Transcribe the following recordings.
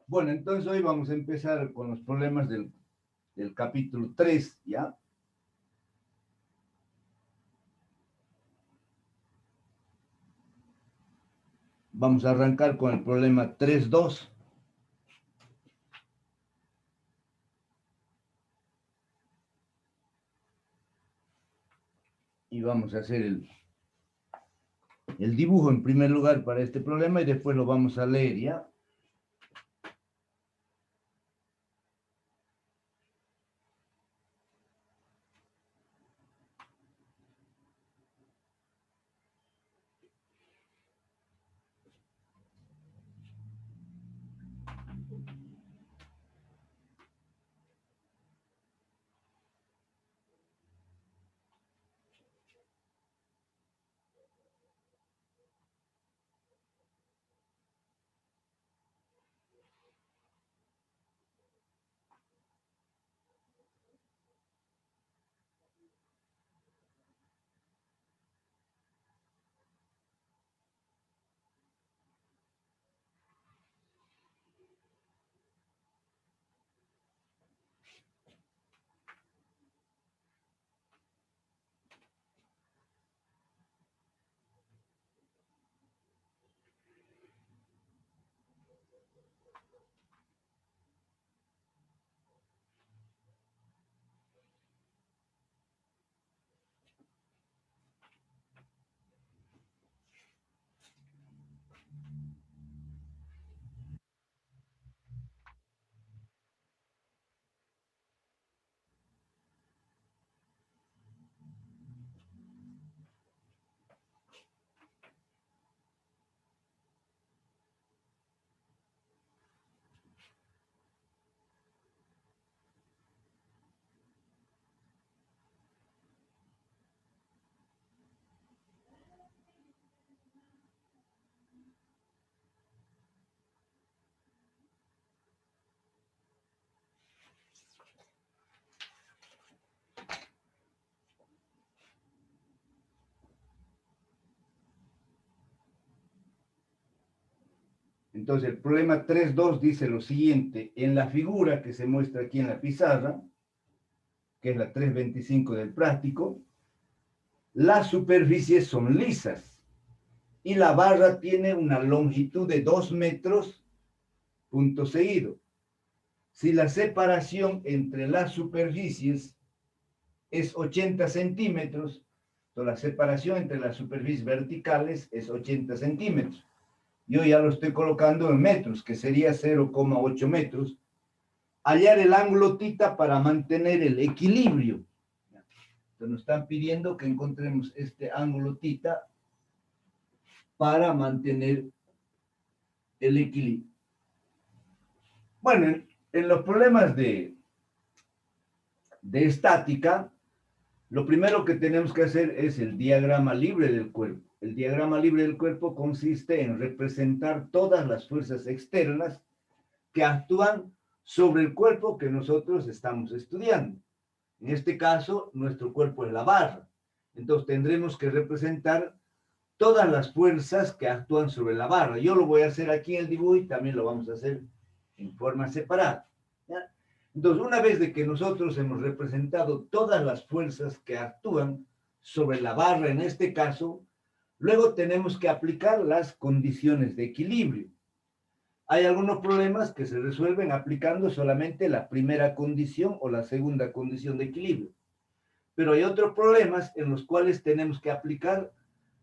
Bueno, entonces hoy vamos a empezar con los problemas del capítulo 3, ¿ya? Vamos a arrancar con el problema 3.2. Y vamos a hacer el dibujo en primer lugar para este problema y después lo vamos a leer, ¿ya? Entonces, el problema 3.2 dice lo siguiente. En la figura que se muestra aquí en la pizarra, que es la 3.25 del práctico, las superficies son lisas y la barra tiene una longitud de 2 metros, punto seguido. Si la separación entre las superficies es 80 centímetros, entonces la separación entre las superficies verticales es 80 centímetros. Yo ya lo estoy colocando en metros, que sería 0,8 metros. Hallar el ángulo tita para mantener el equilibrio. Entonces nos están pidiendo que encontremos este ángulo tita para mantener el equilibrio. Bueno, en los problemas de estática, lo primero que tenemos que hacer es el diagrama libre del cuerpo. El diagrama libre del cuerpo consiste en representar todas las fuerzas externas que actúan sobre el cuerpo que nosotros estamos estudiando. En este caso, nuestro cuerpo es la barra. Entonces tendremos que representar todas las fuerzas que actúan sobre la barra. Yo lo voy a hacer aquí en el dibujo y también lo vamos a hacer en forma separada, ¿ya? Entonces, una vez de que nosotros hemos representado todas las fuerzas que actúan sobre la barra en este caso, luego tenemos que aplicar las condiciones de equilibrio. Hay algunos problemas que se resuelven aplicando solamente la primera condición o la segunda condición de equilibrio. Pero hay otros problemas en los cuales tenemos que aplicar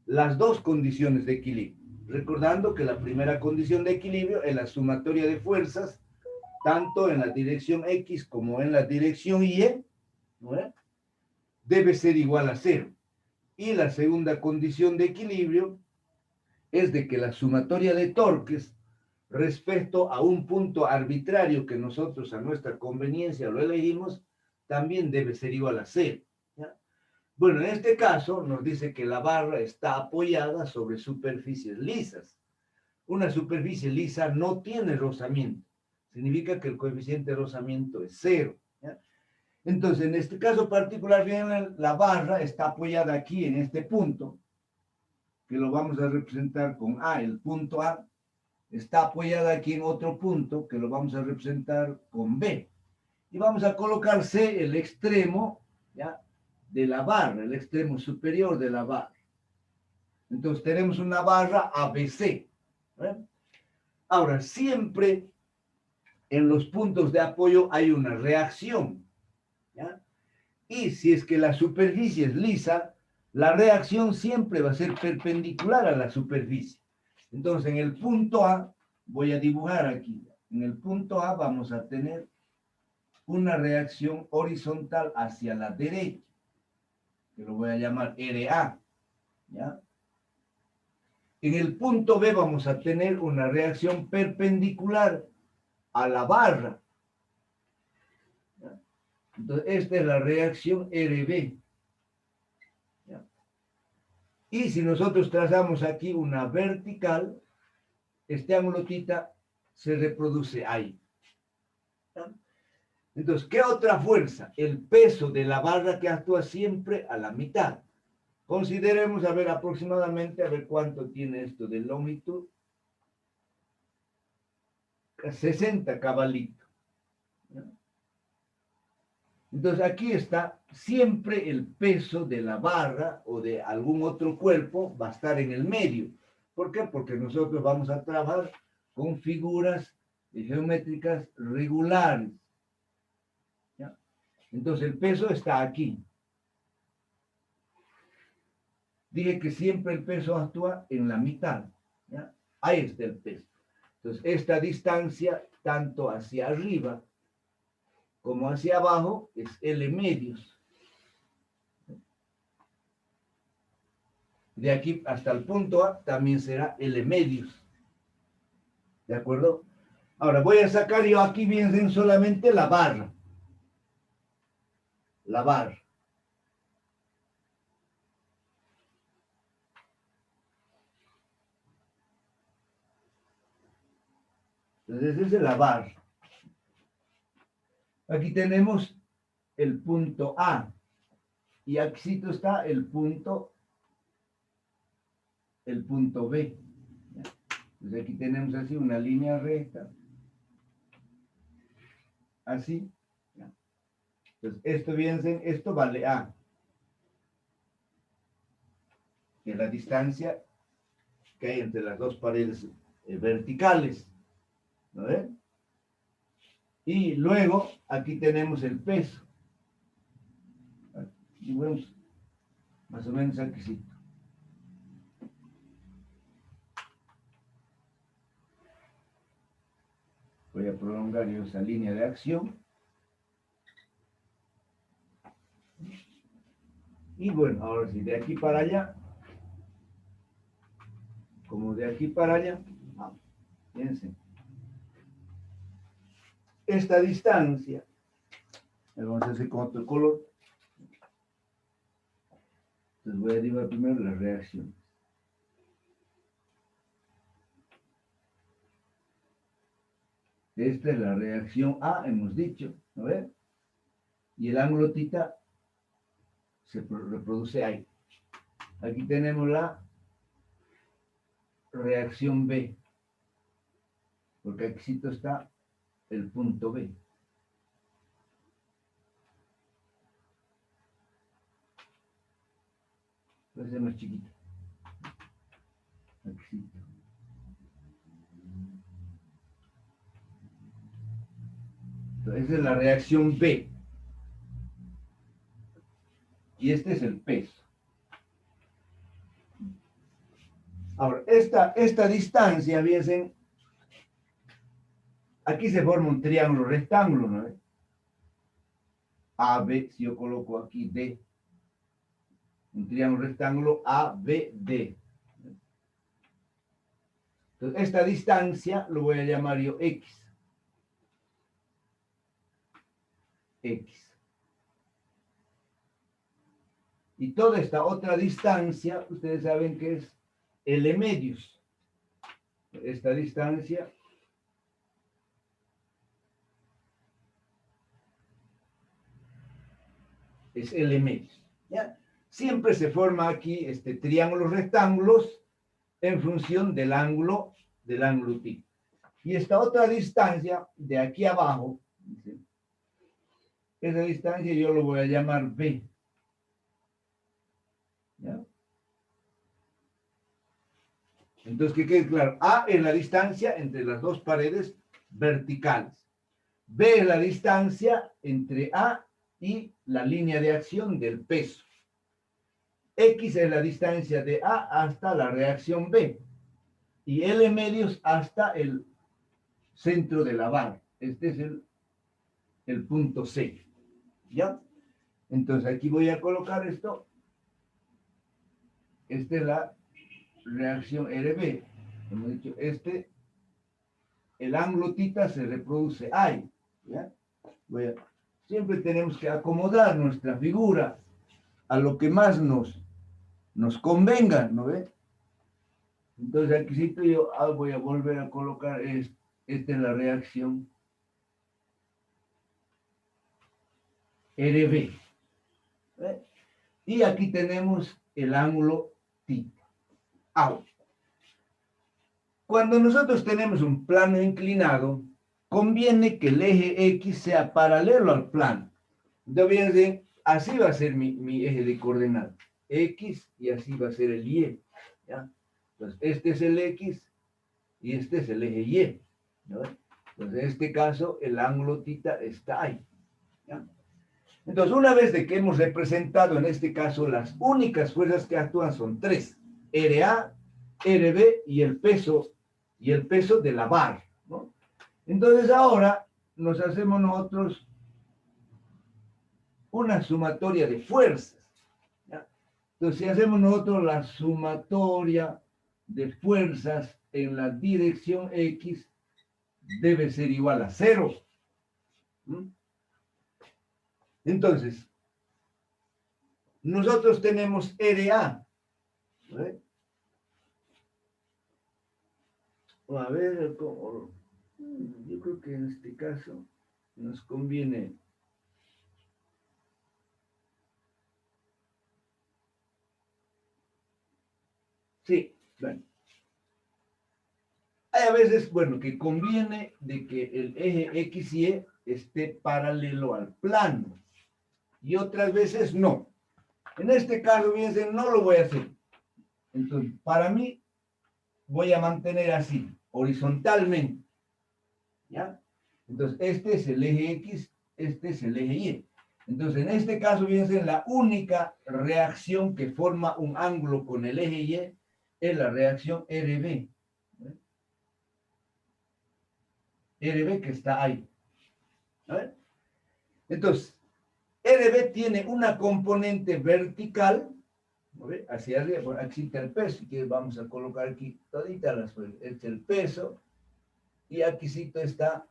las dos condiciones de equilibrio. Recordando que la primera condición de equilibrio es la sumatoria de fuerzas, tanto en la dirección X como en la dirección Y, ¿no es? Debe ser igual a 0. Y la segunda condición de equilibrio es de que la sumatoria de torques respecto a un punto arbitrario que nosotros a nuestra conveniencia lo elegimos, también debe ser igual a 0. ¿Ya? Bueno, en este caso nos dice que la barra está apoyada sobre superficies lisas. Una superficie lisa no tiene rozamiento. Significa que el coeficiente de rozamiento es 0. ¿Ya? Entonces, en este caso particular, bien, la barra está apoyada aquí en este punto, que lo vamos a representar con A, el punto A. está apoyada aquí en otro punto que lo vamos a representar con B. Y vamos a colocar C, el extremo, ¿ya?, de la barra, el extremo superior de la barra. Entonces tenemos una barra ABC. ¿Eh? Ahora, siempre en los puntos de apoyo hay una reacción, ¿ya? Y si es que la superficie es lisa, la reacción siempre va a ser perpendicular a la superficie. Entonces, en el punto A, voy a dibujar aquí, en el punto A vamos a tener una reacción horizontal hacia la derecha, que lo voy a llamar RA, ¿ya? En el punto B vamos a tener una reacción perpendicular a la barra. ¿Ya? Entonces, esta es la reacción RB. ¿Ya? Y si nosotros trazamos aquí una vertical, este ángulo θ se reproduce ahí. ¿Ya? Entonces, ¿qué otra fuerza? El peso de la barra que actúa siempre a la mitad. Consideremos, a ver, aproximadamente, a ver cuánto tiene esto de longitud. 60 cabalitos. ¿Ya? Entonces, aquí está, siempre el peso de la barra o de algún otro cuerpo va a estar en el medio. ¿Por qué? Porque nosotros vamos a trabajar con figuras geométricas regulares. ¿Ya? Entonces, el peso está aquí. Dije que siempre el peso actúa en la mitad. ¿Ya? Ahí está el peso. Entonces, esta distancia, tanto hacia arriba como hacia abajo, es L medios. De aquí hasta el punto A también será L medios. ¿De acuerdo? Ahora voy a sacar yo aquí bien solamente la barra. La barra. Entonces esa es la barra. Aquí tenemos el punto A. Y aquí está el punto B. Entonces aquí tenemos así una línea recta. Así. Entonces esto vale A. Que es la distancia que hay entre las dos paredes verticales. ¿No ven? Y luego aquí tenemos el peso. Y vemos más o menos aquí sí. Voy a prolongar yo esa línea de acción. Y bueno, ahora sí, de aquí para allá, como de aquí para allá, vamos, fíjense. Esta distancia, vamos a hacer con otro color. Entonces voy a dibujar primero las reacciones. Esta es la reacción A, hemos dicho, ¿no ven? Y el ángulo θ se reproduce ahí. Aquí tenemos la reacción B, porque aquí está el punto B. Puede ser más chiquito. Aquí. Entonces, esa es la reacción B. Y este es el peso. Ahora, esta distancia, fíjense, aquí se forma un triángulo rectángulo, ¿no? AB, si yo coloco aquí D, un triángulo rectángulo ABD. Entonces, esta distancia lo voy a llamar yo X. X. Y toda esta otra distancia, ustedes saben que es L medios. Esta distancia es L medios. ¿Ya? Siempre se forma aquí triángulos rectángulos en función del ángulo θ. Y esta otra distancia de aquí abajo, ¿sí? Esa distancia yo lo voy a llamar B. ¿Ya? Entonces, que quede claro, A es la distancia entre las dos paredes verticales. B es la distancia entre A y la línea de acción del peso. X es la distancia de A hasta la reacción B. Y L medios hasta el centro de la barra. Este es el punto C. ¿Ya? Entonces aquí voy a colocar esto. Esta es la reacción RB. Hemos dicho, el ángulo θ se reproduce ahí. ¿Ya? Siempre tenemos que acomodar nuestra figura a lo que más nos convenga, ¿no ve? Entonces aquí yo voy a volver a colocar esta es la reacción RB. ¿Ve? Y aquí tenemos el ángulo θ. Ahora, cuando nosotros tenemos un plano inclinado, conviene que el eje X sea paralelo al plano. Entonces, así va a ser mi eje de coordenadas. X y así va a ser el Y. ¿Ya? Entonces, este es el X y este es el eje Y. ¿No? Entonces, en este caso, el ángulo θ está ahí. ¿Ya? Entonces, una vez de que hemos representado en este caso las únicas fuerzas que actúan son tres: RA, RB y el peso de la barra, ¿no? Entonces, ahora nos hacemos nosotros una sumatoria de fuerzas. ¿Ya? Entonces, si hacemos nosotros la sumatoria de fuerzas en la dirección X, debe ser igual a 0. ¿Mm? Entonces, nosotros tenemos RA. ¿Ve? A ver, yo creo que en este caso nos conviene. Sí, bueno. Hay a veces, bueno, que conviene de que el eje X y Y esté paralelo al plano. Y otras veces no. En este caso, fíjense, no lo voy a hacer. Entonces, para mí, voy a mantener así, horizontalmente. ¿Ya? Entonces, este es el eje X, este es el eje Y. Entonces, en este caso, fíjense, la única reacción que forma un ángulo con el eje Y es la reacción RB. RB que está ahí. ¿Vale? Entonces, RB tiene una componente vertical, ¿vale? Hacia arriba, bueno, aquí está el peso, que vamos a colocar aquí toditas las fuerzas. Este es el peso, y aquí está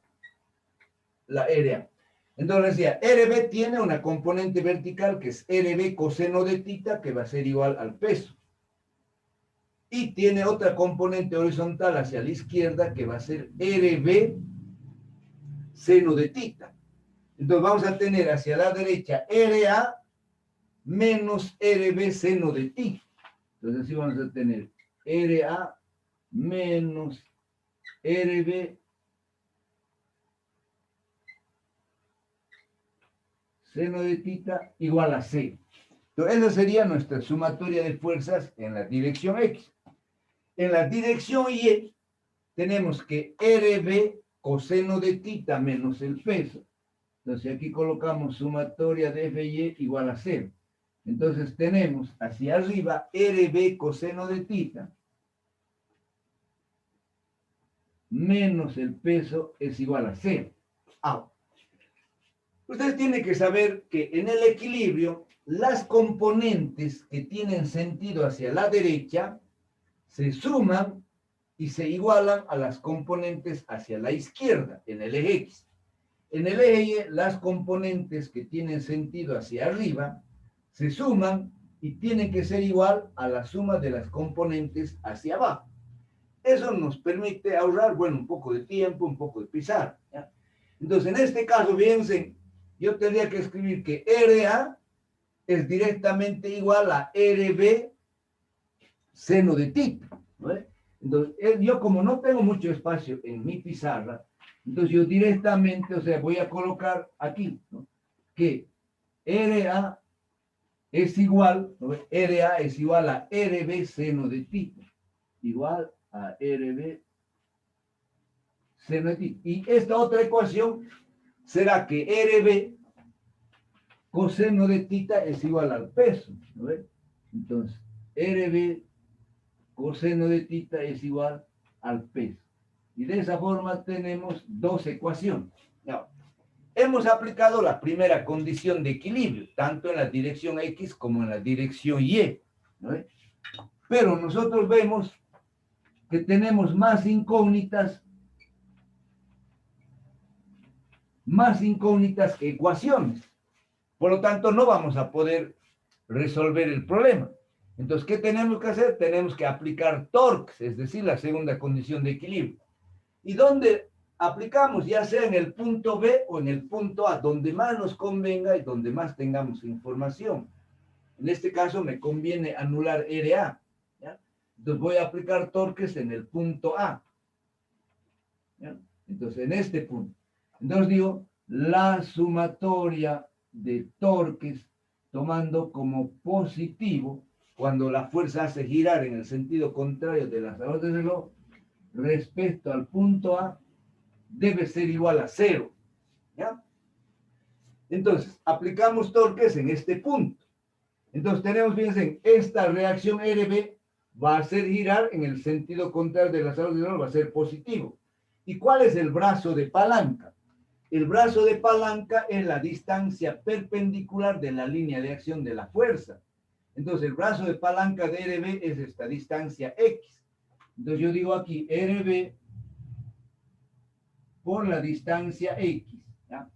la RA. Entonces decía, RB tiene una componente vertical que es RB coseno de θ, que va a ser igual al peso. Y tiene otra componente horizontal hacia la izquierda que va a ser RB seno de θ. Entonces vamos a tener hacia la derecha RA menos RB seno de θ. Entonces así vamos a tener RA menos RB seno de θ igual a C. Entonces esa sería nuestra sumatoria de fuerzas en la dirección X. En la dirección Y tenemos que RB coseno de θ menos el peso. Entonces aquí colocamos sumatoria de FY igual a 0. Entonces tenemos hacia arriba RB coseno de θ menos el peso es igual a 0. Ahora, ustedes tienen que saber que en el equilibrio las componentes que tienen sentido hacia la derecha se suman y se igualan a las componentes hacia la izquierda en el eje X. En el eje Y, las componentes que tienen sentido hacia arriba se suman y tienen que ser igual a la suma de las componentes hacia abajo. Eso nos permite ahorrar, bueno, un poco de tiempo, un poco de pizarra, ¿ya? Entonces, en este caso, fíjense, yo tendría que escribir que RA es directamente igual a RB seno de θ, ¿no? Entonces, yo como no tengo mucho espacio en mi pizarra, entonces yo directamente, o sea, voy a colocar aquí, ¿no? Que RA es igual, ¿no? RA es igual a RB seno de θ, igual a RB seno de θ. Y esta otra ecuación será que RB coseno de θ es igual al peso, ¿no? Entonces, RB coseno de θ es igual al peso. Y de esa forma tenemos dos ecuaciones. Now, hemos aplicado la primera condición de equilibrio, tanto en la dirección X como en la dirección Y, ¿no? Pero nosotros vemos que tenemos más incógnitas que ecuaciones. Por lo tanto, no vamos a poder resolver el problema. Entonces, ¿qué tenemos que hacer? Tenemos que aplicar torques, es decir, la segunda condición de equilibrio. ¿Y dónde aplicamos? Ya sea en el punto B o en el punto A, donde más nos convenga y donde más tengamos información. En este caso me conviene anular RA, ¿ya? Entonces voy a aplicar torques en el punto A, ¿ya? Entonces en este punto. Entonces digo, la sumatoria de torques tomando como positivo cuando la fuerza hace girar en el sentido contrario de las agujas del reloj respecto al punto A debe ser igual a 0, ¿ya? Entonces, aplicamos torques en este punto. Entonces tenemos, fíjense, esta reacción RB va a hacer girar en el sentido contrario de las agujas del reloj, va a ser positivo. ¿Y cuál es el brazo de palanca? El brazo de palanca es la distancia perpendicular de la línea de acción de la fuerza. Entonces, el brazo de palanca de RB es esta distancia X. Entonces, yo digo aquí RB por la distancia X, ¿ya?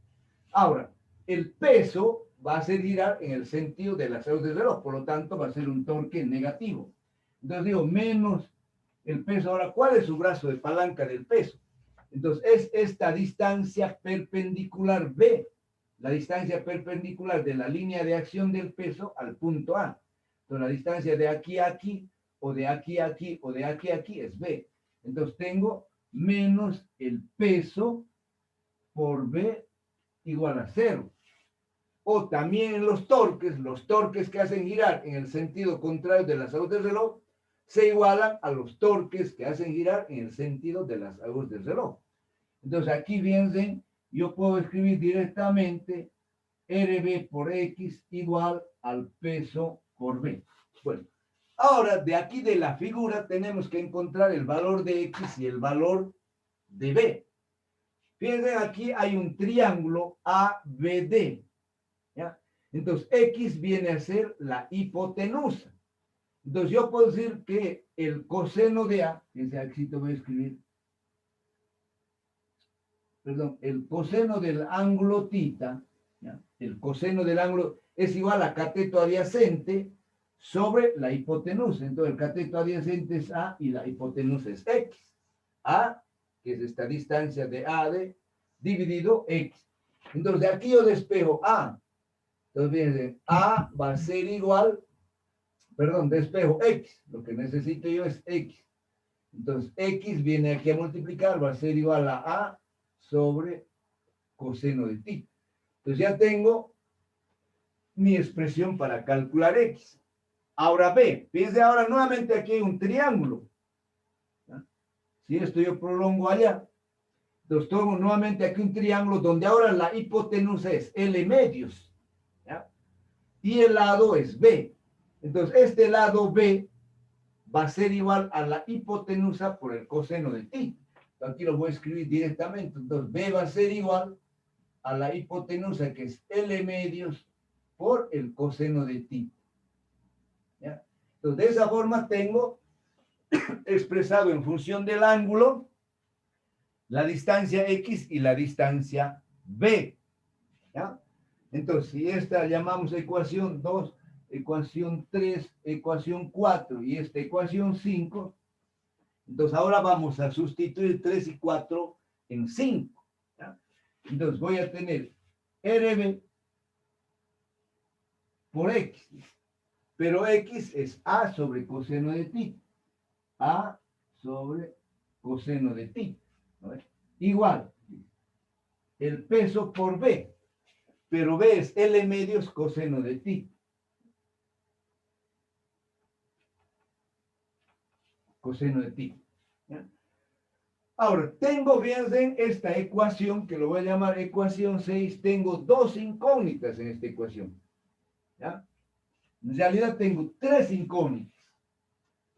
Ahora, el peso va a hacer girar en el sentido de las agujas del reloj, por lo tanto, va a ser un torque negativo. Entonces, digo, menos el peso. Ahora, ¿cuál es su brazo de palanca del peso? Entonces, es esta distancia perpendicular B, la distancia perpendicular de la línea de acción del peso al punto A. Entonces, la distancia de aquí a aquí, o de aquí a aquí, o de aquí a aquí es B. Entonces, tengo menos el peso por B igual a 0. O también en los torques que hacen girar en el sentido contrario de las agujas del reloj, se igualan a los torques que hacen girar en el sentido de las agujas del reloj. Entonces aquí, fíjense, yo puedo escribir directamente RB por X igual al peso por B. Bueno, ahora de aquí de la figura tenemos que encontrar el valor de X y el valor de B. Fíjense, aquí hay un triángulo ABD, ¿ya? Entonces X viene a ser la hipotenusa. Entonces yo puedo decir que el coseno de A, fíjense, aquí te voy a escribir, perdón, el coseno del ángulo θ, ¿ya? El coseno del ángulo es igual a cateto adyacente sobre la hipotenusa. Entonces el cateto adyacente es A y la hipotenusa es X. A, que es esta distancia de AD, dividido X. Entonces de aquí yo despejo A. Entonces fíjense, A va a ser igual, perdón, despejo X. Lo que necesito yo es X. Entonces X viene aquí a multiplicar, va a ser igual a A sobre coseno de θ. Entonces ya tengo mi expresión para calcular X. Ahora B, fíjense ahora nuevamente aquí hay un triángulo, ¿ya? Si esto yo prolongo allá, entonces tomo nuevamente aquí un triángulo donde ahora la hipotenusa es L medios, ¿ya? Y el lado es B. Entonces este lado B va a ser igual a la hipotenusa por el coseno de θ. Aquí lo voy a escribir directamente. Entonces B va a ser igual a la hipotenusa, que es L medios por el coseno de θ, ¿ya? Entonces, de esa forma tengo expresado en función del ángulo la distancia X y la distancia B, ¿ya? Entonces, si esta llamamos ecuación 2, ecuación 3, ecuación 4 y esta ecuación 5, entonces ahora vamos a sustituir 3 y 4 en 5, ¿ya? Entonces voy a tener RB por X, pero X es A sobre coseno de θ. A sobre coseno de tita. ¿No ves? Igual, el peso por B, pero B es L medios coseno de tita. Coseno de tita. ¿Ya? Ahora, tengo, fíjense, esta ecuación, que lo voy a llamar ecuación 6, tengo dos incógnitas en esta ecuación. ¿Ya? En realidad tengo tres incógnitas.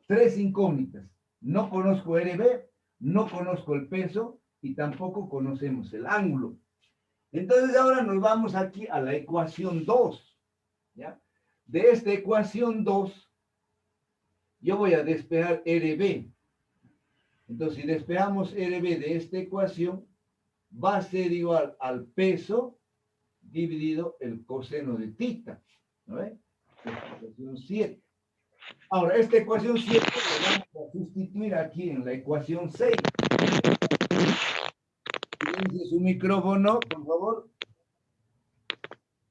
Tres incógnitas. No conozco RB, no conozco el peso y tampoco conocemos el ángulo. Entonces ahora nos vamos aquí a la ecuación 2. ¿Ya? De esta ecuación 2, yo voy a despejar RB. Entonces, si despejamos RB de esta ecuación, va a ser igual al peso dividido el coseno de tita. ¿No ves? Ecuación 7. Ahora, esta ecuación 7 la vamos a sustituir aquí en la ecuación 6. Silencie su micrófono, por favor.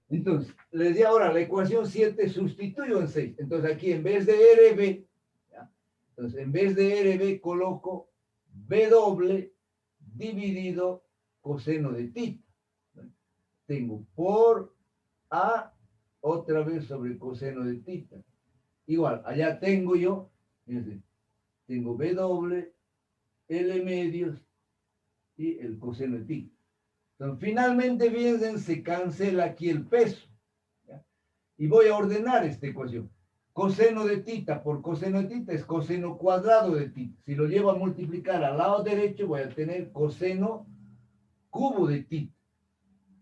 Entonces, les di ahora la ecuación 7 sustituyo en 6. Entonces, aquí en vez de RB, ¿ya? Entonces, en vez de RB coloco B doble dividido coseno de tita. Tengo por A otra vez sobre coseno de tita. Igual, allá tengo yo, fíjense, tengo B doble, L medios y el coseno de tita. Entonces, finalmente, fíjense, se cancela aquí el peso. ¿Ya? Y voy a ordenar esta ecuación. Coseno de tita por coseno de tita es coseno cuadrado de tita. Si lo llevo a multiplicar al lado derecho, voy a tener coseno cubo de tita.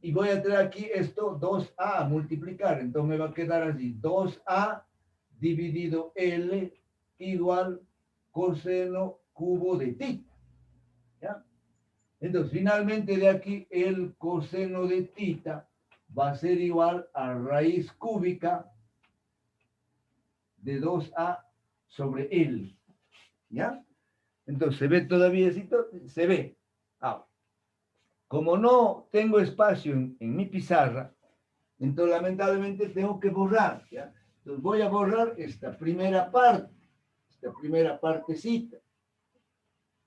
Y voy a traer aquí esto 2a a multiplicar. Entonces me va a quedar así. 2a dividido L igual coseno cubo de tita. ¿Ya? Entonces, finalmente de aquí el coseno de tita va a ser igual a raíz cúbica de 2a sobre L. ¿Ya? Entonces, ¿se ve todavía? Se ve. Ahora, como no tengo espacio en mi pizarra, entonces lamentablemente tengo que borrar. ¿Ya? Entonces voy a borrar esta primera partecita.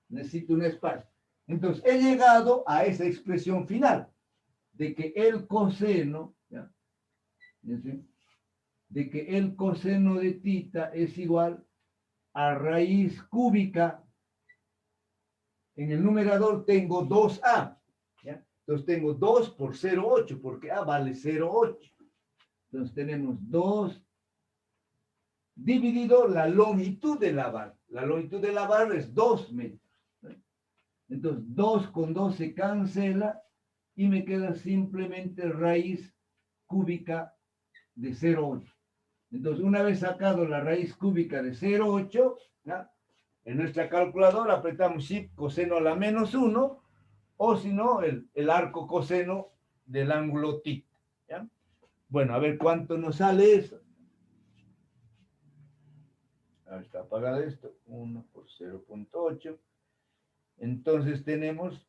Necesito un espacio. Entonces, he llegado a esa expresión final de que el coseno, ¿ya? De que el coseno de tita es igual a raíz cúbica. En el numerador tengo 2a. ¿Ya? Entonces tengo 2 por 0,8, porque a vale 0,8. Entonces tenemos 2 dividido la longitud de la barra. La longitud de la barra es 2 metros. Entonces, 2 con 2 se cancela y me queda simplemente raíz cúbica de 0,8. Entonces, una vez sacado la raíz cúbica de 0,8, ¿ya? En nuestra calculadora apretamos Shift coseno a la -1, o si no, el arco coseno del ángulo θ. ¿Ya? Bueno, a ver cuánto nos sale eso. Ahora está apagado esto. 1 por 0,8. Entonces tenemos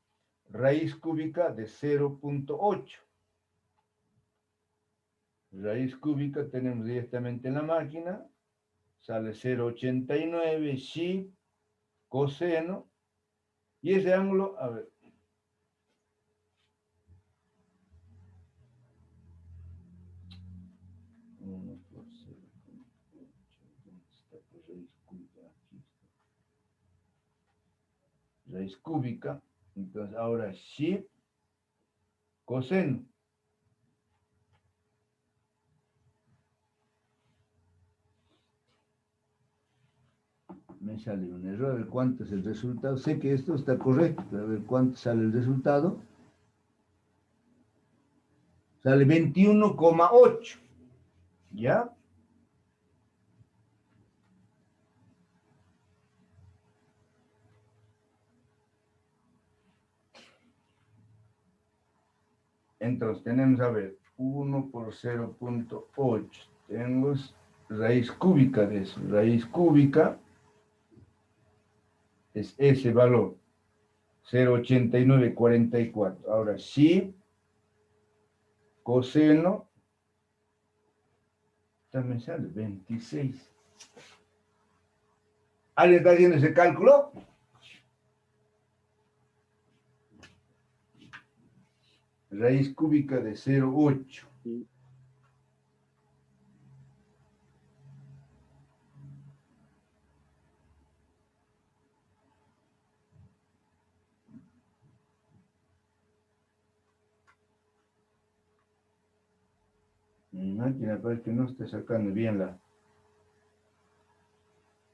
raíz cúbica de 0,8. Raíz cúbica tenemos directamente en la máquina. Sale 0,89 Shift coseno. Y ese ángulo, a ver. Raíz cúbica, entonces ahora Shift coseno. Me sale un error, a ver cuánto es el resultado. Sé que esto está correcto, a ver cuánto sale el resultado. Sale 21,8. ¿Ya? Entonces tenemos, a ver, 1 por 0,8. Tenemos raíz cúbica de eso. Raíz cúbica es ese valor, 0,8944. Ahora sí, coseno, también sale 26. ¿Alguien está haciendo ese cálculo? raíz cúbica de 0,8. Mi máquina parece que no está sacando bien la...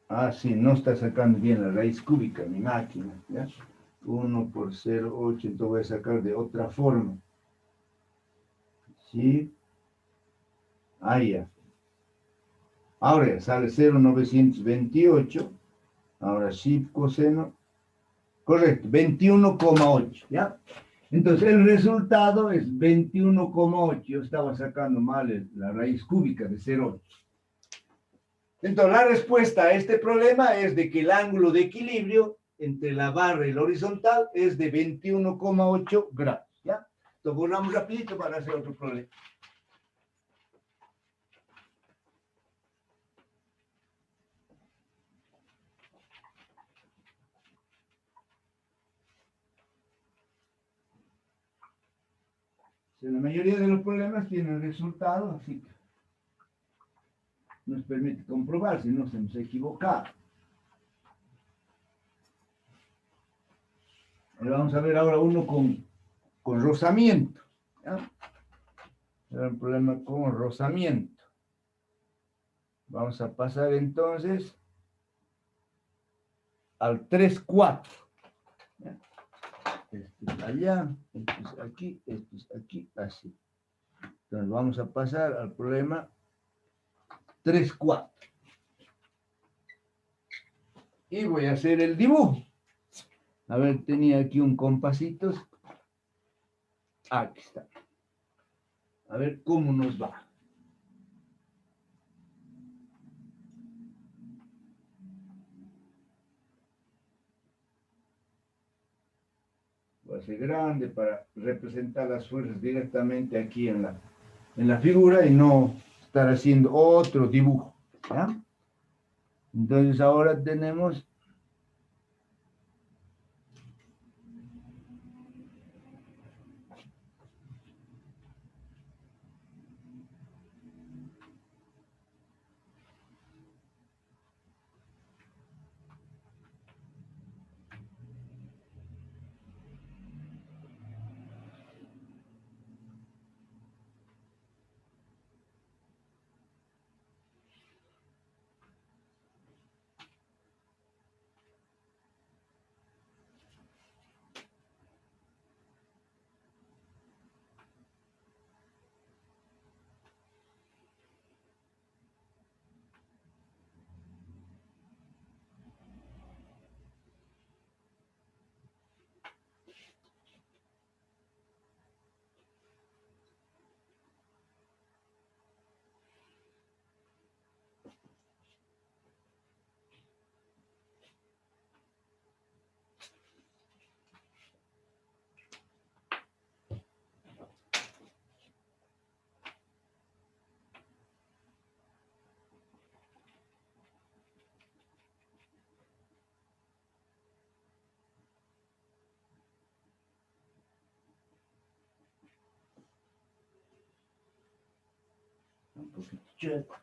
Ah, sí, no está sacando bien la raíz cúbica, mi máquina, ¿ya? 1 por 0,8, entonces voy a sacar de otra forma. ¿Sí? Ah, ya. Ahora ya sale 0,928. Ahora sí, coseno. Correcto, 21,8, ¿ya? Entonces el resultado es 21,8. Yo estaba sacando mal la raíz cúbica de 0,8. Entonces la respuesta a este problema es de que el ángulo de equilibrio entre la barra y la horizontal es de 21,8 grados, ¿ya? Entonces borramos rapidito para hacer otro problema. La mayoría de los problemas tienen resultados, así que nos permite comprobar si no se nos ha equivocado. Vamos a ver ahora uno con rozamiento, ¿ya? Era un problema con rozamiento. Vamos a pasar entonces al 3,4. Esto es allá, esto es aquí, así. Entonces vamos a pasar al problema 3,4. Y voy a hacer el dibujo. A ver, tenía aquí un compasito. Aquí está. A ver cómo nos va. Voy a hacer grande para representar las fuerzas directamente aquí en la figura y no estar haciendo otro dibujo, ¿ya? Entonces ahora tenemos un poquito chueco.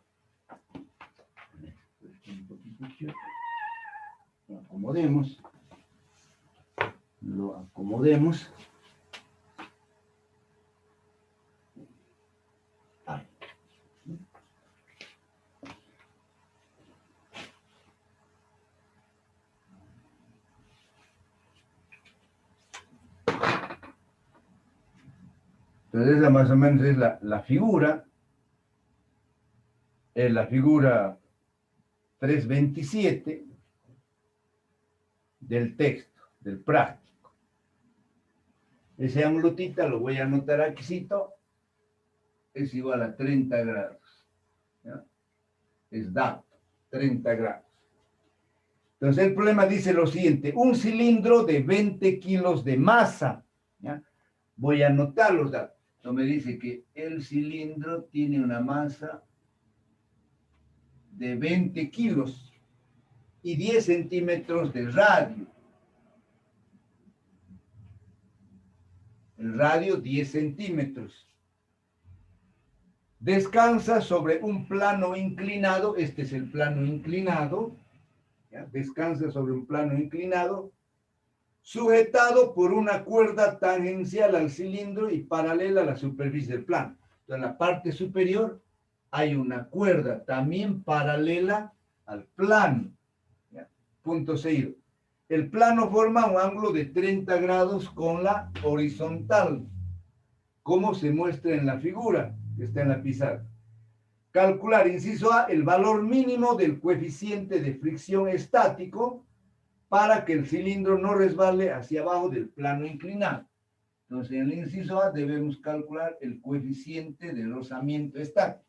Un poquito chueco. Lo acomodemos. Lo acomodemos. Ahí. Entonces esa más o menos es la figura. Es la figura 327 del texto, del práctico. Ese ángulo θ lo voy a anotar aquí, es igual a 30 grados. ¿Ya? Es dato, 30 grados. Entonces el problema dice lo siguiente: un cilindro de 20 kilos de masa. ¿Ya? Voy a anotar los datos. Entonces me dice que el cilindro tiene una masa de 20 kilos y 10 centímetros de radio. el radio 10 centímetros. Descansa sobre un plano inclinado, este es el plano inclinado, ¿ya? Descansa sobre un plano inclinado, sujetado por una cuerda tangencial al cilindro y paralela a la superficie del plano. Entonces, en la parte superior hay una cuerda también paralela al plano. ¿Ya? Punto seguido. El plano forma un ángulo de 30 grados con la horizontal, como se muestra en la figura que está en la pizarra. Calcular, inciso A, el valor mínimo del coeficiente de fricción estático para que el cilindro no resbale hacia abajo del plano inclinado. Entonces, en el inciso A debemos calcular el coeficiente de rozamiento estático.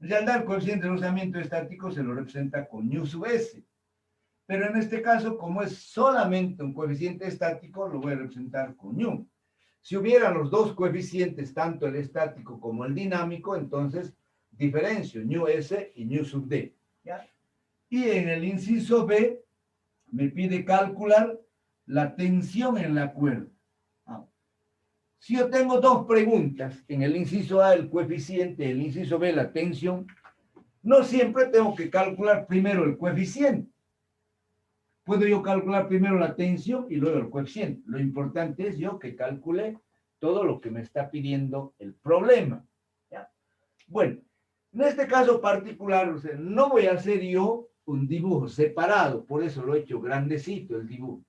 Ya el coeficiente de rozamiento estático se lo representa con nu sub s. Pero en este caso, como es solamente un coeficiente estático, lo voy a representar con nu. Si hubieran los dos coeficientes, tanto el estático como el dinámico, entonces diferencio nu s y nu sub d. ¿Ya? Y en el inciso B me pide calcular la tensión en la cuerda. Si yo tengo dos preguntas, en el inciso A el coeficiente, en el inciso B la tensión, no siempre tengo que calcular primero el coeficiente. Puedo yo calcular primero la tensión y luego el coeficiente. Lo importante es yo que calcule todo lo que me está pidiendo el problema. ¿Ya? Bueno, en este caso particular, o sea, no voy a hacer yo un dibujo separado, por eso lo he hecho grandecito el dibujo.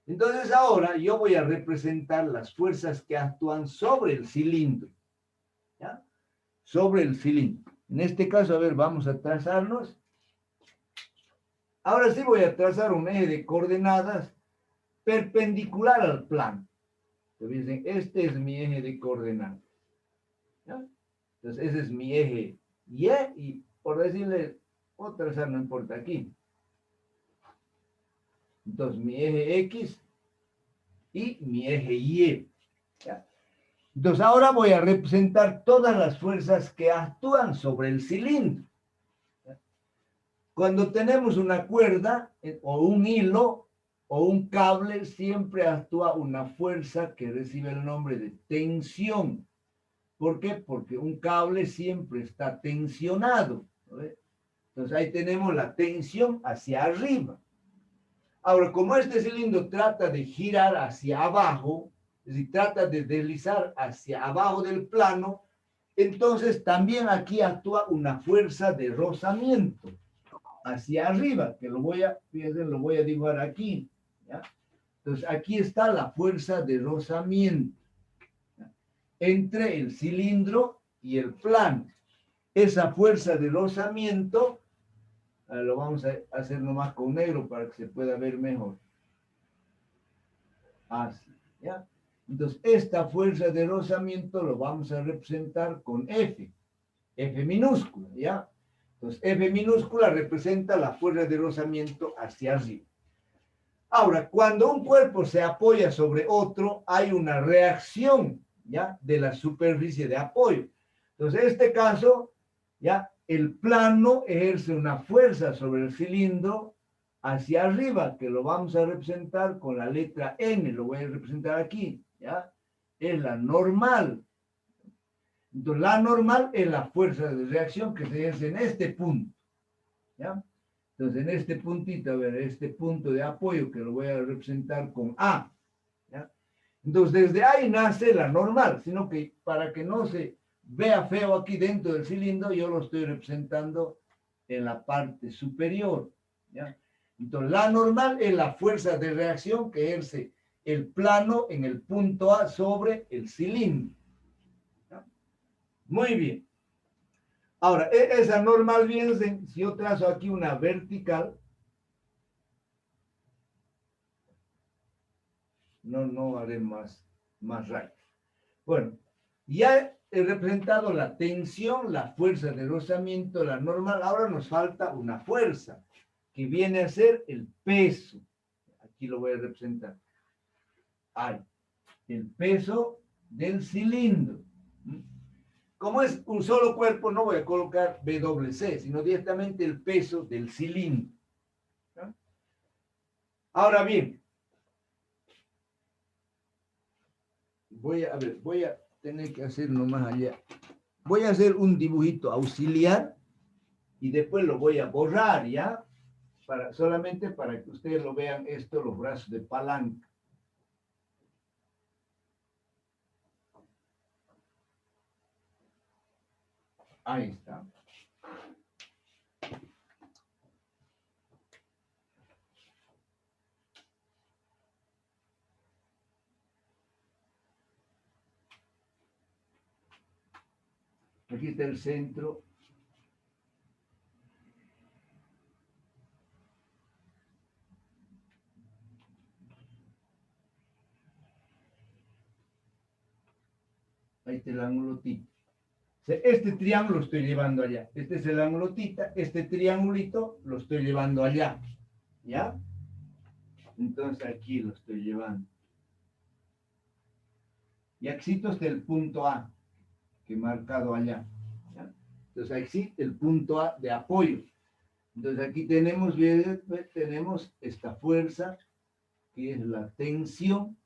Entonces ahora yo voy a representar las fuerzas que actúan sobre el cilindro. ¿Ya? Sobre el cilindro. En este caso, a ver, vamos a trazarnos. Ahora sí voy a trazar un eje de coordenadas perpendicular al plano. Entonces dicen, este es mi eje de coordenadas. ¿Ya? Entonces ese es mi eje y por decirle, o trazar no importa aquí. Entonces mi eje X y mi eje Y. ¿Ya? Entonces ahora voy a representar todas las fuerzas que actúan sobre el cilindro. Cuando tenemos una cuerda o un hilo o un cable, siempre actúa una fuerza que recibe el nombre de tensión. ¿Por qué? Porque un cable siempre está tensionado. ¿No? Entonces ahí tenemos la tensión hacia arriba. Ahora, como este cilindro trata de girar hacia abajo, es decir, trata de deslizar hacia abajo del plano, entonces también aquí actúa una fuerza de rozamiento hacia arriba, que fíjense, lo voy a dibujar aquí. ¿Ya? Entonces, aquí está la fuerza de rozamiento, ¿ya? Entre el cilindro y el plano. Esa fuerza de rozamiento, lo vamos a hacer nomás con negro para que se pueda ver mejor. Así, ¿ya? Entonces, esta fuerza de rozamiento lo vamos a representar con F, F minúscula, ¿ya? Entonces, F minúscula representa la fuerza de rozamiento hacia arriba. Ahora, cuando un cuerpo se apoya sobre otro, hay una reacción, ¿ya? De la superficie de apoyo. Entonces, en este caso, ¿ya? El plano ejerce una fuerza sobre el cilindro hacia arriba, que lo vamos a representar con la letra N, lo voy a representar aquí, ¿ya? Es la normal. Entonces, la normal es la fuerza de reacción que se ejerce en este punto, ¿ya? Entonces, en este puntito, a ver, este punto de apoyo que lo voy a representar con A, ¿ya? Entonces, desde ahí nace la normal, sino que para que no se vea feo aquí dentro del cilindro, yo lo estoy representando en la parte superior, ¿ya? Entonces, la normal es la fuerza de reacción que ejerce el plano en el punto A sobre el cilindro. ¿Ya? Muy bien. Ahora, esa normal, bien, si yo trazo aquí una vertical, no haré más rápido. Bueno, ya he representado la tensión, la fuerza de rozamiento, la normal. Ahora nos falta una fuerza, que viene a ser el peso. Aquí lo voy a representar. Hay el peso del cilindro. Como es un solo cuerpo, no voy a colocar WC, sino directamente el peso del cilindro. ¿No? Ahora bien, voy a tener que hacer nomás allá. Voy a hacer un dibujito auxiliar y después lo voy a borrar, ¿ya? Solamente para que ustedes lo vean esto, los brazos de palanca. Ahí está. Aquí está el centro. Ahí está el ángulo tita. Este triángulo lo estoy llevando allá. Este es el ángulo tita. Este triangulito lo estoy llevando allá. ¿Ya? Entonces aquí lo estoy llevando. Y aquí está el punto A, que he marcado allá. ¿Ya? Entonces aquí el punto A de apoyo. Entonces aquí tenemos esta fuerza, que es la tensión.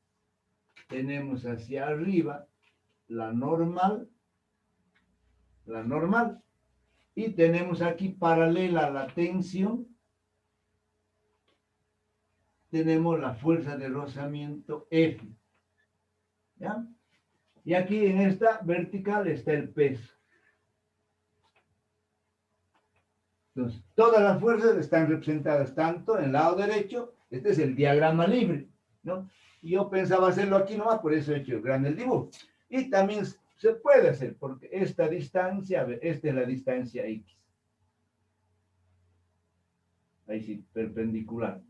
Tenemos hacia arriba la normal. Y tenemos aquí paralela a la tensión, tenemos la fuerza de rozamiento F. ¿Ya? Y aquí en esta vertical está el peso. Entonces, todas las fuerzas están representadas tanto en el lado derecho, este es el diagrama libre, ¿no? Y yo pensaba hacerlo aquí nomás, por eso he hecho grande el dibujo. Y también se puede hacer, porque esta distancia, a ver, esta es la distancia X. Ahí sí, perpendicular.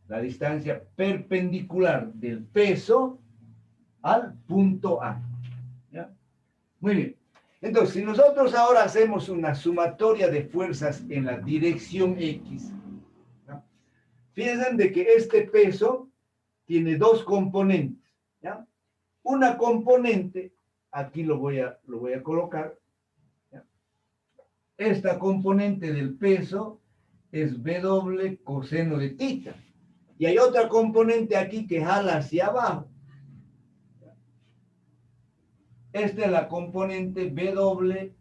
La distancia perpendicular del peso al punto A. ¿Ya? Muy bien. Entonces, si nosotros ahora hacemos una sumatoria de fuerzas en la dirección X, ¿ya? Fíjense de que este peso tiene dos componentes. ¿Ya? Una componente, aquí lo voy a colocar. ¿Ya? Esta componente del peso es W coseno de tita. Y hay otra componente aquí que jala hacia abajo. Esta es la componente W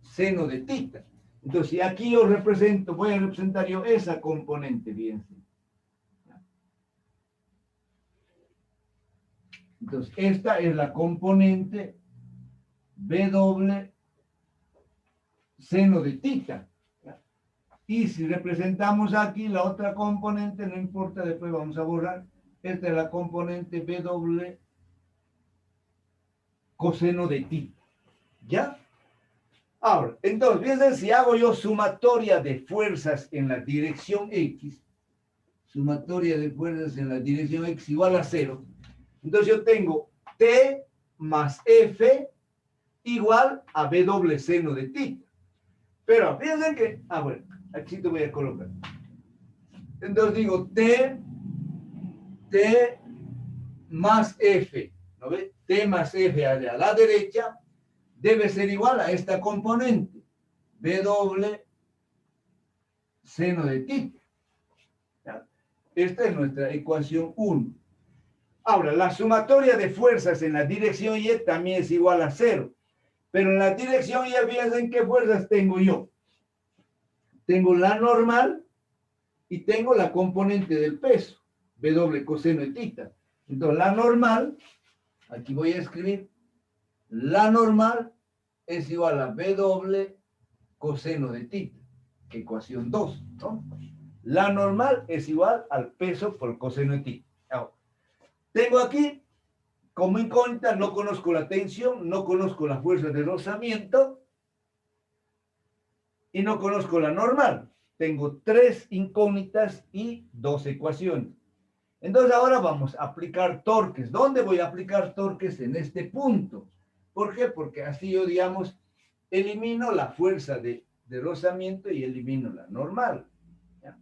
seno de tita. Entonces, si aquí yo represento, voy a representar yo esa componente, fíjense. Entonces, esta es la componente W seno de tita. Y si representamos aquí la otra componente, no importa, después vamos a borrar. Esta es la componente W coseno de tita. ¿Ya? Ahora, entonces, fíjense, si hago yo sumatoria de fuerzas en la dirección X, sumatoria de fuerzas en la dirección X igual a 0, entonces yo tengo T más F igual a W seno de tita. Pero fíjense que, bueno, aquí te voy a colocar. Entonces digo T más F, ¿no ves? T más F a la derecha debe ser igual a esta componente, W seno de tita. ¿Ya? Esta es nuestra ecuación 1. Ahora, la sumatoria de fuerzas en la dirección Y también es igual a 0. Pero en la dirección Y, fíjense qué fuerzas tengo yo. Tengo la normal y tengo la componente del peso, W coseno de tita. Entonces, la normal, aquí voy a escribir, la normal es igual a W coseno de tita, ecuación 2, ¿no? La normal es igual al peso por coseno de tita. Ahora, tengo aquí, como incógnita, no conozco la tensión, no conozco la fuerza de rozamiento y no conozco la normal. Tengo 3 incógnitas y 2 ecuaciones. Entonces ahora vamos a aplicar torques. ¿Dónde voy a aplicar torques? En este punto. ¿Por qué? Porque así yo, digamos, elimino la fuerza de rozamiento y elimino la normal. ¿Ya?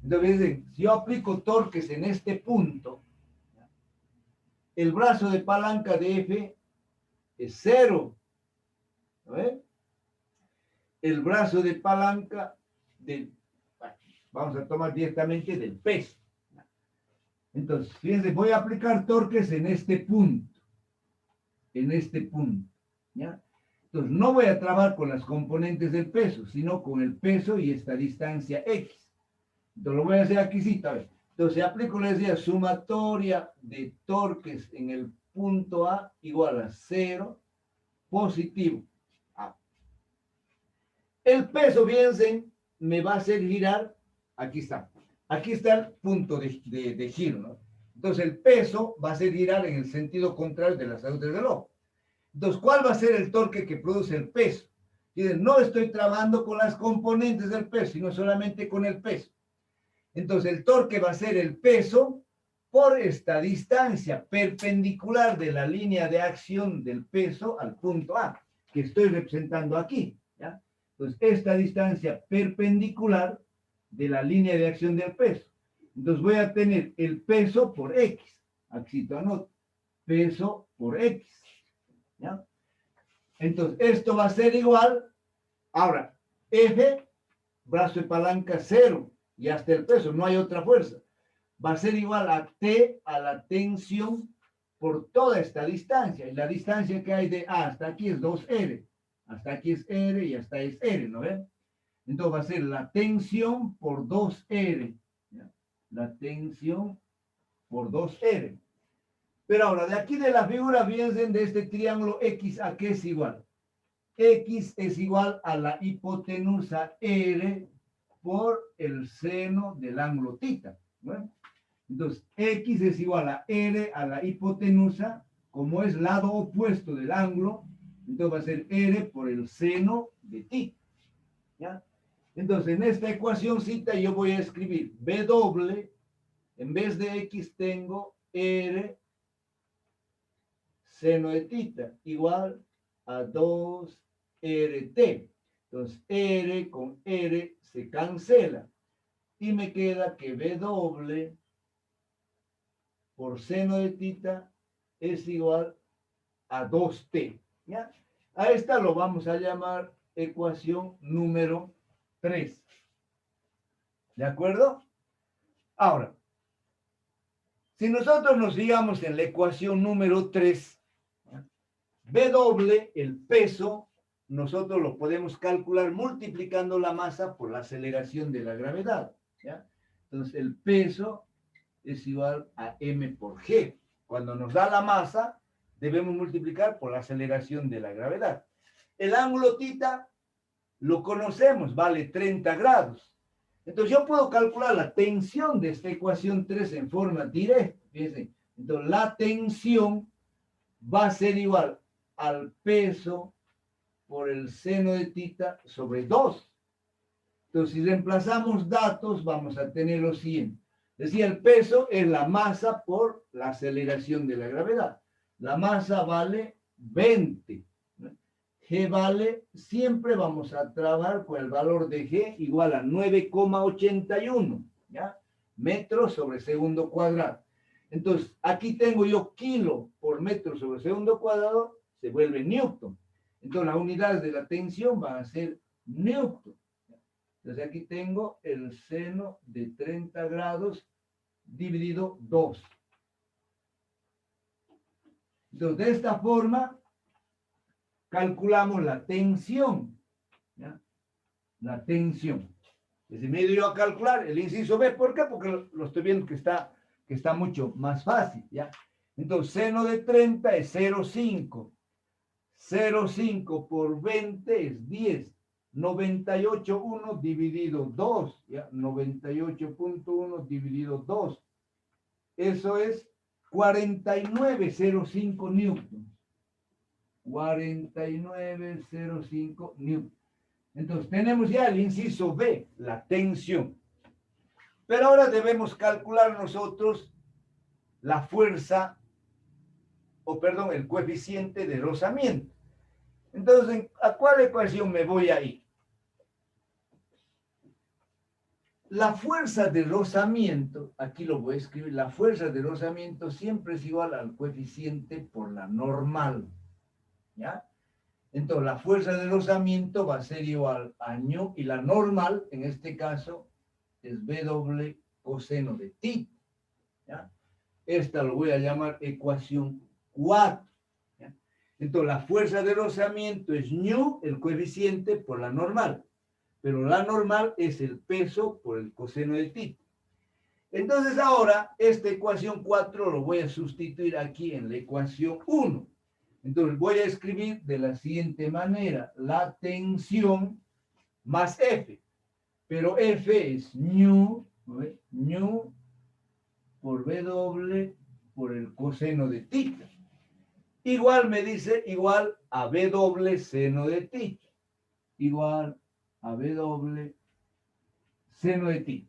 Entonces, si yo aplico torques en este punto, ¿ya? El brazo de palanca de F es 0. ¿Ve? El brazo de palanca vamos a tomar directamente del peso. Entonces, fíjense, voy a aplicar torques en este punto. en este punto, ¿ya? Entonces, no voy a trabajar con las componentes del peso, sino con el peso y esta distancia X. Entonces, lo voy a hacer aquí, sí, a ver. Entonces, aplico, les decía, sumatoria de torques en el punto A igual a 0, positivo A. El peso, fíjense, me va a hacer girar, aquí está el punto de giro, ¿no? Entonces, el peso va a hacer girar en el sentido contrario de la salud del reloj. Entonces, ¿cuál va a ser el torque que produce el peso? Dicen, no estoy trabajando con las componentes del peso, sino solamente con el peso. Entonces, el torque va a ser el peso por esta distancia perpendicular de la línea de acción del peso al punto A, que estoy representando aquí, ¿ya? Entonces, esta distancia perpendicular de la línea de acción del peso. Entonces, voy a tener el peso por X. Aquí te anoto. Peso por X. ¿Ya? Entonces, esto va a ser igual, ahora, F, brazo de palanca 0, y hasta el peso, no hay otra fuerza. Va a ser igual a T a la tensión por toda esta distancia. Y la distancia que hay de A hasta aquí es 2R. Hasta aquí es R y hasta es R, ¿no ven? Entonces va a ser la tensión por 2R. ¿Ya? La tensión por 2R. Pero ahora, de aquí de la figura, fíjense de este triángulo X, ¿a qué es igual? X es igual a la hipotenusa R por el seno del ángulo tita. ¿Bueno? Entonces, X es igual a R a la hipotenusa, como es lado opuesto del ángulo, entonces va a ser R por el seno de tita. ¿Ya? Entonces, en esta ecuacióncita yo voy a escribir W, en vez de X tengo R seno de tita igual a 2RT. Entonces, R con R se cancela. Y me queda que W por seno de tita es igual a 2T. ¿Ya? A esta lo vamos a llamar ecuación número 3. ¿De acuerdo? Ahora, si nosotros nos fijamos en la ecuación número 3, W, el peso, nosotros lo podemos calcular multiplicando la masa por la aceleración de la gravedad. ¿Ya? Entonces, el peso es igual a M por G. Cuando nos da la masa, debemos multiplicar por la aceleración de la gravedad. El ángulo tita lo conocemos, vale 30 grados. Entonces, yo puedo calcular la tensión de esta ecuación 3 en forma directa. Fíjense. Entonces, la tensión va a ser igual al peso por el seno de tita sobre 2. Entonces, si reemplazamos datos, vamos a tener lo siguiente. Decía, el peso es la masa por la aceleración de la gravedad. La masa vale 20. G vale, siempre vamos a trabajar con el valor de G igual a 9,81, ¿ya? Metros sobre segundo cuadrado. Entonces, aquí tengo yo kilo por metro sobre segundo cuadrado, se vuelve newton. Entonces, las unidades de la tensión van a ser newton. Entonces, aquí tengo el seno de 30 grados dividido 2. Entonces, de esta forma, calculamos la tensión. ¿Ya? La tensión. Entonces, me he ido a calcular el inciso B. ¿Por qué? Porque lo estoy viendo que está mucho más fácil. ¿Ya? Entonces, seno de 30 es 0,5. 0,5 por 20 es 10. 98,1 dividido 2. ¿Ya? 98,1 dividido 2. Eso es 49,05 newtons. 49,05 newtons. Entonces, tenemos ya el inciso B, la tensión. Pero ahora debemos calcular nosotros la fuerza, el coeficiente de rozamiento. Entonces, ¿a cuál ecuación me voy a ir? La fuerza de rozamiento, aquí lo voy a escribir, la fuerza de rozamiento siempre es igual al coeficiente por la normal. ¿Ya? Entonces, la fuerza de rozamiento va a ser igual a ñu, y la normal, en este caso, es W coseno de tita. ¿Ya? Esta lo voy a llamar ecuación 4. ¿Ya? Entonces, la fuerza de rozamiento es ñu, el coeficiente, por la normal. Pero la normal es el peso por el coseno de θ. Entonces, ahora, esta ecuación 4 lo voy a sustituir aquí en la ecuación 1. Entonces, voy a escribir de la siguiente manera. La tensión más F. Pero F es ñu, ¿no ves? Ñu por W por el coseno de θ. Igual me dice, igual a W seno de θ. Igual a W seno de θ.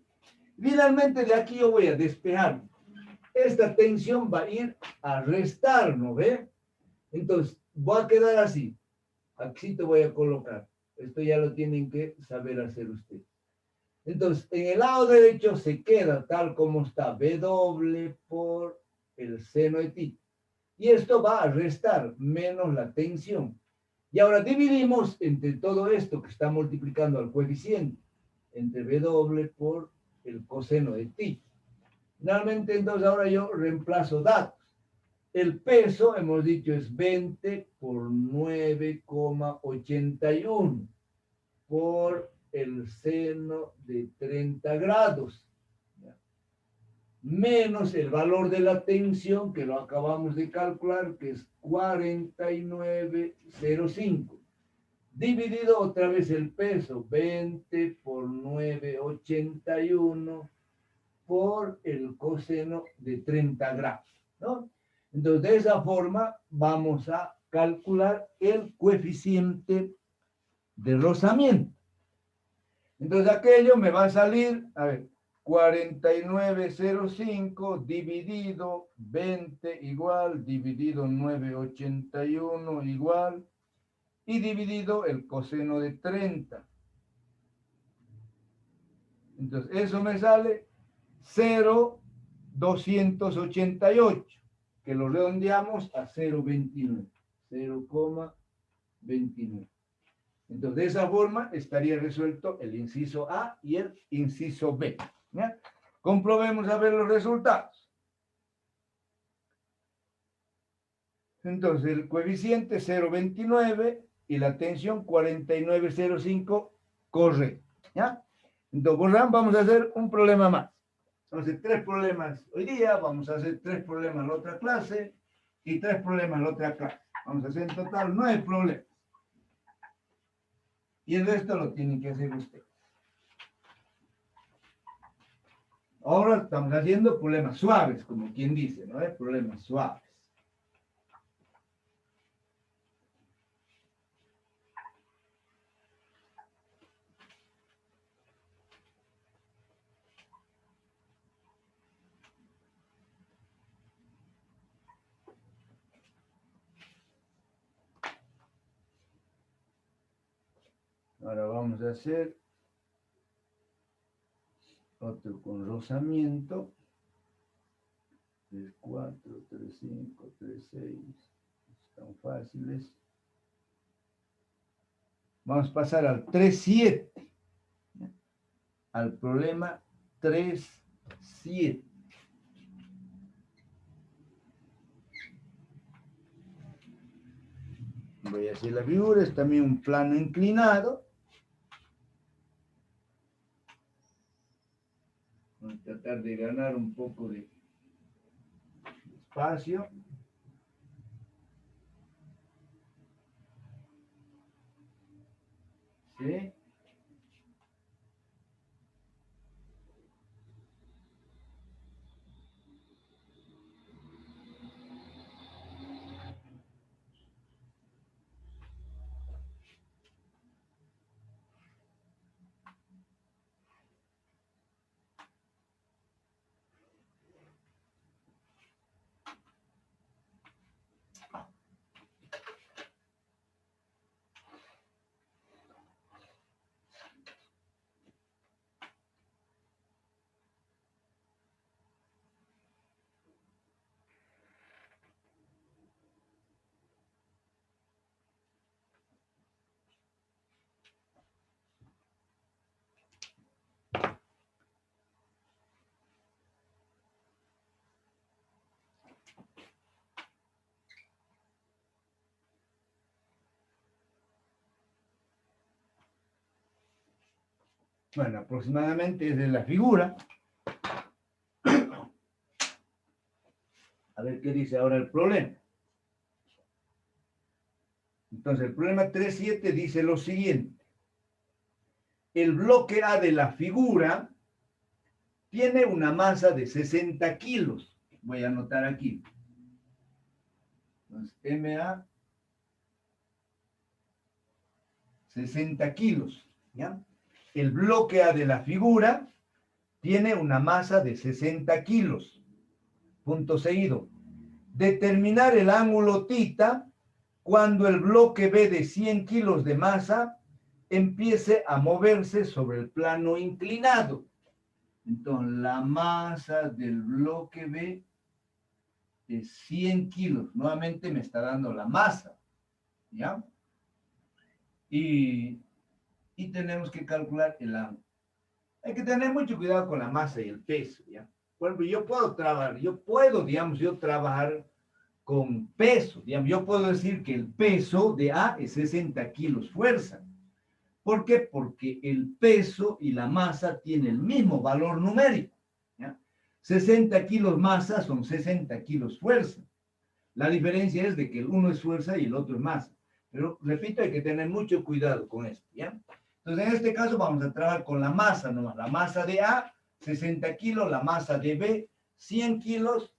Finalmente de aquí yo voy a despejar. Esta tensión va a ir a restar, ¿no ve? Entonces, va a quedar así. Aquí te voy a colocar. Esto ya lo tienen que saber hacer ustedes. Entonces, en el lado derecho se queda tal como está W por el seno de θ. Y esto va a restar menos la tensión. Y ahora dividimos entre todo esto que está multiplicando al coeficiente, entre W por el coseno de θ. Finalmente, entonces ahora yo reemplazo datos. El peso, hemos dicho, es 20 por 9,81 por el seno de 30 grados. Menos el valor de la tensión, que lo acabamos de calcular, que es 49,05. Dividido otra vez el peso, 20 por 9,81 por el coseno de 30 grados, ¿no? Entonces, de esa forma vamos a calcular el coeficiente de rozamiento. Entonces, aquello me va a salir, a ver, 49,05 dividido 20 igual, dividido 9,81 igual, y dividido el coseno de 30. Entonces, eso me sale 0,288, que lo redondeamos a 0,29. 0,29. Entonces, de esa forma estaría resuelto el inciso A y el inciso B. ¿Ya? Comprobemos a ver los resultados. Entonces, el coeficiente 0,29 y la tensión 49,05, correcto. ¿Ya? Entonces, vamos a hacer un problema más. Vamos a hacer 3 problemas hoy día, vamos a hacer 3 problemas en la otra clase y 3 problemas en la otra clase. Vamos a hacer en total 9 problemas. Y el resto lo tienen que hacer ustedes. Ahora estamos haciendo problemas suaves, como quien dice, ¿no? Problemas suaves. Ahora vamos a hacer otro con rozamiento. 3, 4, 3, 5, 3, 6. Están fáciles. Vamos a pasar al 3,7. Al problema 3,7. Voy a hacer la figura, es también un plano inclinado. Vamos a tratar de ganar un poco de espacio. ¿Sí? Bueno, aproximadamente esa es la figura. A ver qué dice ahora el problema. Entonces, el problema 3.7 dice lo siguiente. El bloque A de la figura tiene una masa de 60 kilos. Voy a anotar aquí. Entonces, MA 60 kilos. ¿Ya? El bloque A de la figura tiene una masa de 60 kilos. Punto seguido. Determinar el ángulo θ cuando el bloque B de 100 kilos de masa empiece a moverse sobre el plano inclinado. Entonces, la masa del bloque B es 100 kilos. Nuevamente me está dando la masa. ¿Ya? Y tenemos que calcular el ángulo. Hay que tener mucho cuidado con la masa y el peso. ¿Ya? Por ejemplo, yo trabajar con peso. Digamos, yo puedo decir que el peso de A es 60 kilos fuerza. ¿Por qué? Porque el peso y la masa tienen el mismo valor numérico. ¿Ya? 60 kilos masa son 60 kilos fuerza. La diferencia es de que el uno es fuerza y el otro es masa. Pero, repito, hay que tener mucho cuidado con esto. ¿Ya? Entonces, en este caso vamos a trabajar con la masa nomás. La masa de A, 60 kilos, la masa de B, 100 kilos,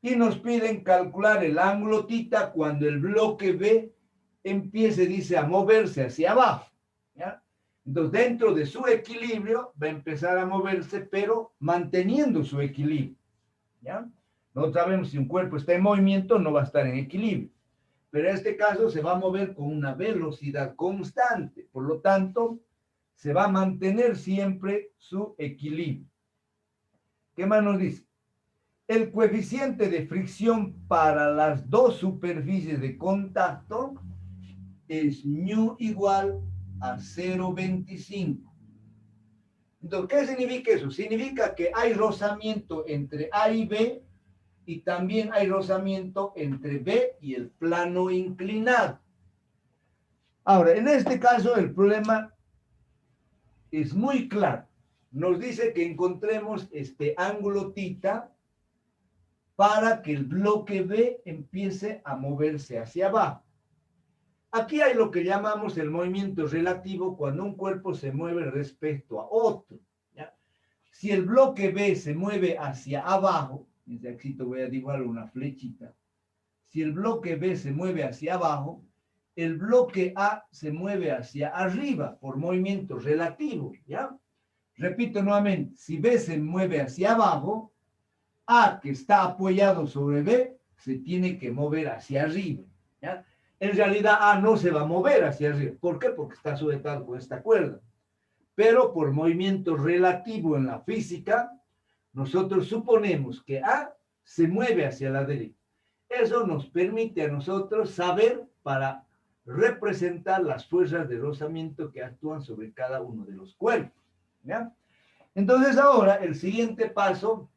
y nos piden calcular el ángulo θ cuando el bloque B empiece, dice, a moverse hacia abajo. ¿Ya? Entonces, dentro de su equilibrio va a empezar a moverse, pero manteniendo su equilibrio. ¿Ya? No sabemos si un cuerpo está en movimiento, no va a estar en equilibrio. Pero en este caso se va a mover con una velocidad constante. Por lo tanto, se va a mantener siempre su equilibrio. ¿Qué más nos dice? El coeficiente de fricción para las dos superficies de contacto es μ igual a 0,25. Entonces, ¿qué significa eso? Significa que hay rozamiento entre A y B y también hay rozamiento entre B y el plano inclinado. Ahora, en este caso el problema es muy claro. Nos dice que encontremos este ángulo θ para que el bloque B empiece a moverse hacia abajo. Aquí hay lo que llamamos el movimiento relativo cuando un cuerpo se mueve respecto a otro. ¿Ya? Si el bloque B se mueve hacia abajo, desde aquí te voy a dibujar una flechita. Si el bloque B se mueve hacia abajo, el bloque A se mueve hacia arriba por movimiento relativo. ¿Ya? Repito nuevamente, si B se mueve hacia abajo, A, que está apoyado sobre B, se tiene que mover hacia arriba. ¿Ya? En realidad A no se va a mover hacia arriba. ¿Por qué? Porque está sujetado con esta cuerda. Pero por movimiento relativo en la física, nosotros suponemos que A se mueve hacia la derecha. Eso nos permite a nosotros saber para representar las fuerzas de rozamiento que actúan sobre cada uno de los cuerpos. ¿Ya? Entonces ahora el siguiente paso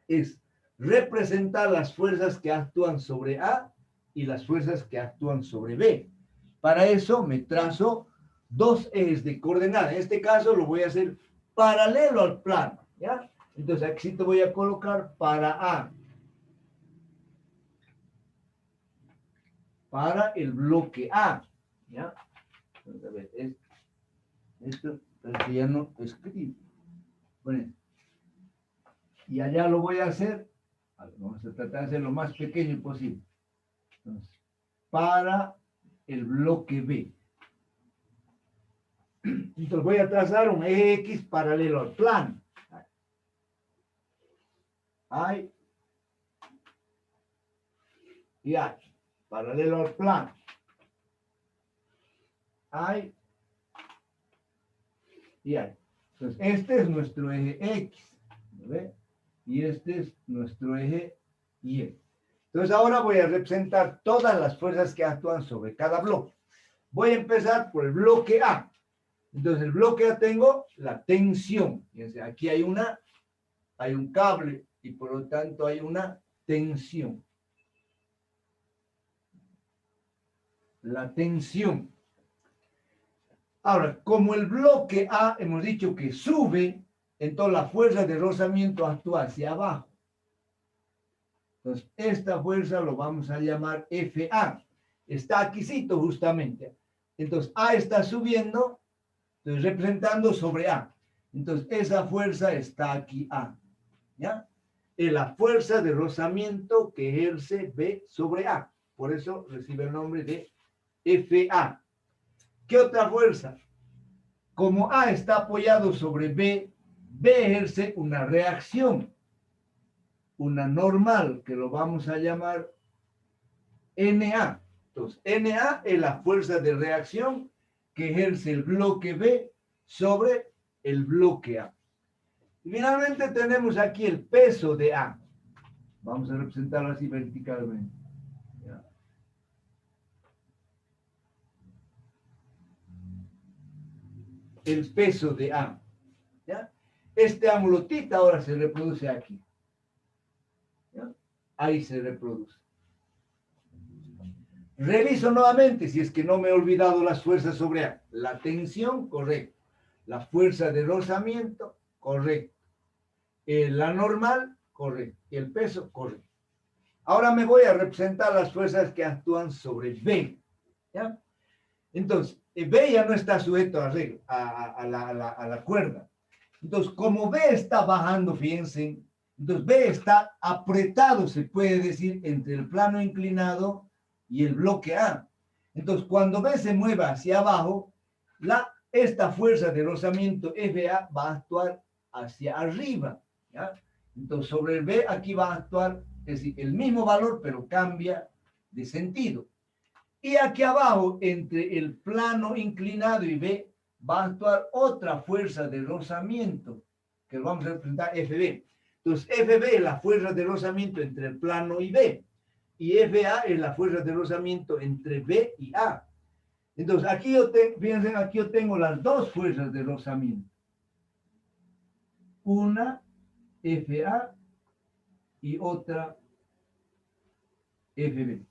es representar las fuerzas que actúan sobre A y las fuerzas que actúan sobre B. Para eso me trazo dos ejes de coordenada. En este caso lo voy a hacer paralelo al plano. ¿Ya? Entonces aquí te voy a colocar para A. Para el bloque A. ¿Ya? Entonces, a ver, esto ya no escribo. Bueno, y allá lo voy a hacer. Vamos a tratar de hacer lo más pequeño posible. Entonces, para el bloque B. Entonces voy a trazar un eje X paralelo al plano. Hay y hay, paralelo al plano. Hay y hay. Entonces, este es nuestro eje X. ¿Ve? Y este es nuestro eje Y. Entonces, ahora voy a representar todas las fuerzas que actúan sobre cada bloque. Voy a empezar por el bloque A. Entonces, el bloque A tengo la tensión. Fíjense, aquí hay un cable y por lo tanto hay una tensión. La tensión. Ahora, como el bloque A hemos dicho que sube, entonces la fuerza de rozamiento actúa hacia abajo. Entonces, esta fuerza lo vamos a llamar FA. Está aquícito justamente. Entonces, A está subiendo, entonces representando sobre A. Entonces, esa fuerza está aquí A. ¿Ya? Es la fuerza de rozamiento que ejerce B sobre A. Por eso recibe el nombre de FA. ¿Qué otra fuerza? Como A está apoyado sobre B, B ejerce una reacción, una normal, que lo vamos a llamar NA. Entonces, NA es la fuerza de reacción que ejerce el bloque B sobre el bloque A. Y finalmente tenemos aquí el peso de A. Vamos a representarlo así verticalmente. ¿Ya? El peso de A. ¿Ya? Este ángulo θ ahora se reproduce aquí. ¿Ya? Ahí se reproduce. Reviso nuevamente si es que no me he olvidado las fuerzas sobre A. La tensión, correcto. La fuerza de rozamiento, correcto. La normal, correcto. Y el peso, correcto. Ahora me voy a representar las fuerzas que actúan sobre B. ¿Ya? Entonces, B ya no está sujeto a la cuerda. Entonces, como B está bajando, fíjense, entonces B está apretado, se puede decir, entre el plano inclinado y el bloque A. Entonces, cuando B se mueva hacia abajo, esta fuerza de rozamiento FA va a actuar hacia arriba. ¿Ya? Entonces, sobre el B aquí va a actuar, es decir, el mismo valor, pero cambia de sentido. Y aquí abajo, entre el plano inclinado y B, va a actuar otra fuerza de rozamiento, que lo vamos a representar FB. Entonces, FB es la fuerza de rozamiento entre el plano y B, y FA es la fuerza de rozamiento entre B y A. Entonces, aquí fíjense, aquí yo tengo las dos fuerzas de rozamiento. Una, FA, y otra, FB.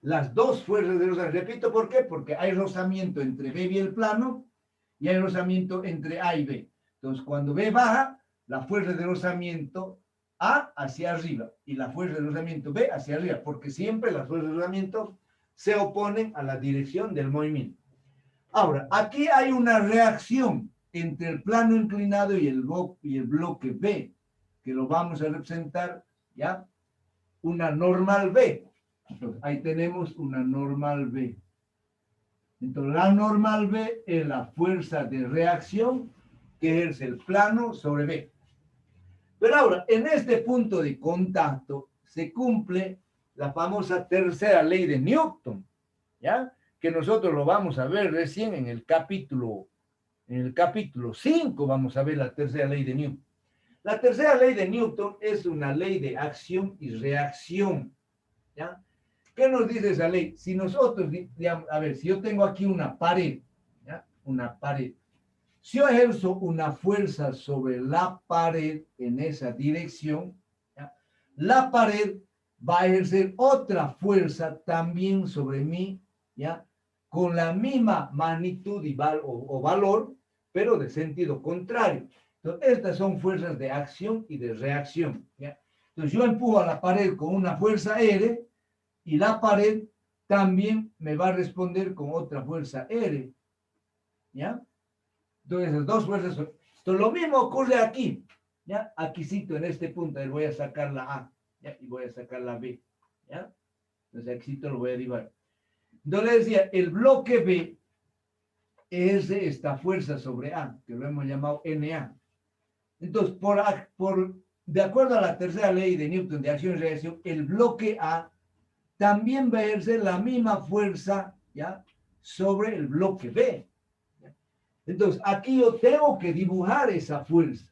Las dos fuerzas de rozamiento. Repito, ¿por qué? Porque hay rozamiento entre B y el plano, y hay rozamiento entre A y B. Entonces, cuando B baja, la fuerza de rozamiento A hacia arriba y la fuerza de rozamiento B hacia arriba, porque siempre las fuerzas de rozamiento se oponen a la dirección del movimiento. Ahora, aquí hay una reacción entre el plano inclinado y el bloque B, que lo vamos a representar, ¿ya? Una normal B. Entonces, ahí tenemos una normal B. Entonces, la normal B es la fuerza de reacción que ejerce el plano sobre B. Pero ahora, en este punto de contacto se cumple la famosa tercera ley de Newton, ¿ya? Que nosotros lo vamos a ver recién en el capítulo 5, vamos a ver la tercera ley de Newton. La tercera ley de Newton es una ley de acción y reacción, ¿ya? ¿Qué nos dice esa ley? Si nosotros, digamos, a ver, si yo tengo aquí una pared, ¿ya? Una pared. Si yo ejerzo una fuerza sobre la pared en esa dirección, ¿ya? La pared va a ejercer otra fuerza también sobre mí, ¿ya? Con la misma magnitud o valor, pero de sentido contrario. Entonces, estas son fuerzas de acción y de reacción, ¿ya? Entonces, yo empujo a la pared con una fuerza R, y la pared también me va a responder con otra fuerza R, ¿ya? Entonces, esas dos fuerzas son... Entonces, lo mismo ocurre aquí, ¿ya? Aquícito, en este punto, voy a sacar la A, ¿ya? Y voy a sacar la B, ¿ya? Entonces, aquícito lo voy a derivar. Entonces, les decía, el bloque B es esta fuerza sobre A, que lo hemos llamado NA. Entonces, de acuerdo a la tercera ley de Newton de acción y reacción, el bloque A también va a ejercer la misma fuerza, ¿ya? Sobre el bloque B. ¿Ya? Entonces, aquí yo tengo que dibujar esa fuerza.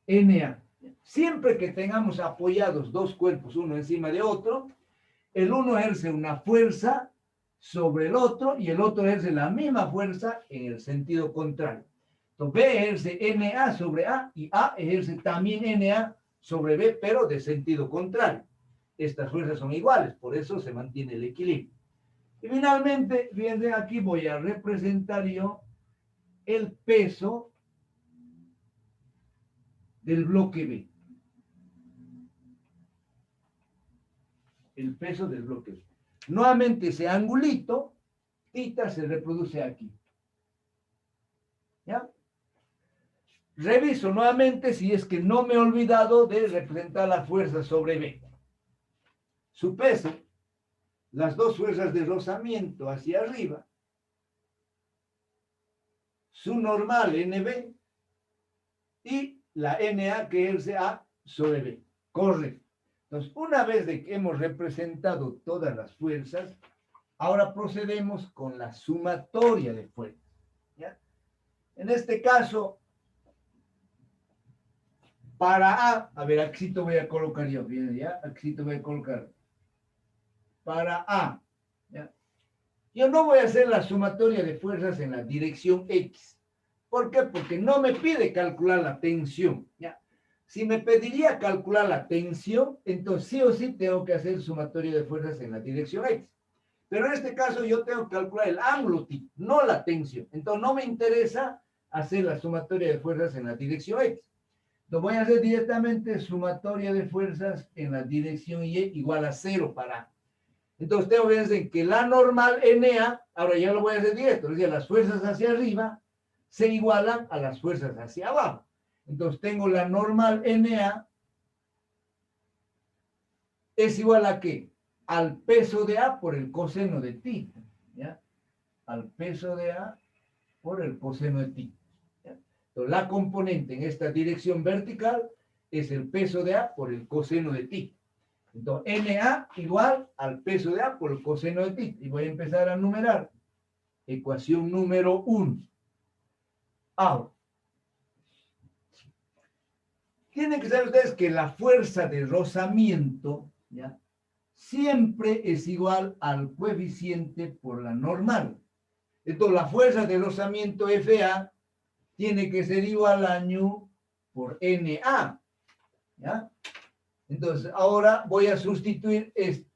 NA. Siempre que tengamos apoyados dos cuerpos, uno encima de otro, el uno ejerce una fuerza sobre el otro y el otro ejerce la misma fuerza en el sentido contrario. Entonces, B ejerce NA sobre A y A ejerce también NA sobre B, pero de sentido contrario. Estas fuerzas son iguales, por eso se mantiene el equilibrio. Y finalmente, fíjense, aquí voy a representar yo el peso del bloque B. El peso del bloque B. Nuevamente ese angulito, θ, se reproduce aquí. ¿Ya? Reviso nuevamente si es que no me he olvidado de representar la fuerza sobre B. Su peso, las dos fuerzas de rozamiento hacia arriba, su normal NB y la NA que es A sobre B. Correcto. Entonces, una vez de que hemos representado todas las fuerzas, ahora procedemos con la sumatoria de fuerzas. ¿Ya? En este caso, para A ver, aquí te voy a colocar yo, bien, ¿ya? Aquí te voy a colocar. Para A, ¿ya? Yo no voy a hacer la sumatoria de fuerzas en la dirección X. ¿Por qué? Porque no me pide calcular la tensión, ¿ya? Si me pediría calcular la tensión, entonces sí o sí tengo que hacer sumatoria de fuerzas en la dirección X. Pero en este caso yo tengo que calcular el ángulo θ, no la tensión. Entonces no me interesa hacer la sumatoria de fuerzas en la dirección X. Lo voy a hacer directamente sumatoria de fuerzas en la dirección Y igual a 0 para A. Entonces tengo que decir que la normal NA, ahora ya lo voy a hacer directo, es decir, las fuerzas hacia arriba se igualan a las fuerzas hacia abajo. Entonces tengo la normal NA es igual a ¿qué? Al peso de A por el coseno de θ, ¿ya? Al peso de A por el coseno de θ. ¿Ya? Entonces la componente en esta dirección vertical es el peso de A por el coseno de θ. Entonces, NA igual al peso de A por el coseno de θ. Y voy a empezar a numerar. Ecuación número 1. Ahora, tienen que saber ustedes que la fuerza de rozamiento, ¿ya?, siempre es igual al coeficiente por la normal. Entonces, la fuerza de rozamiento FA tiene que ser igual a ñu por NA. ¿Ya? Entonces, ahora voy a sustituir esto.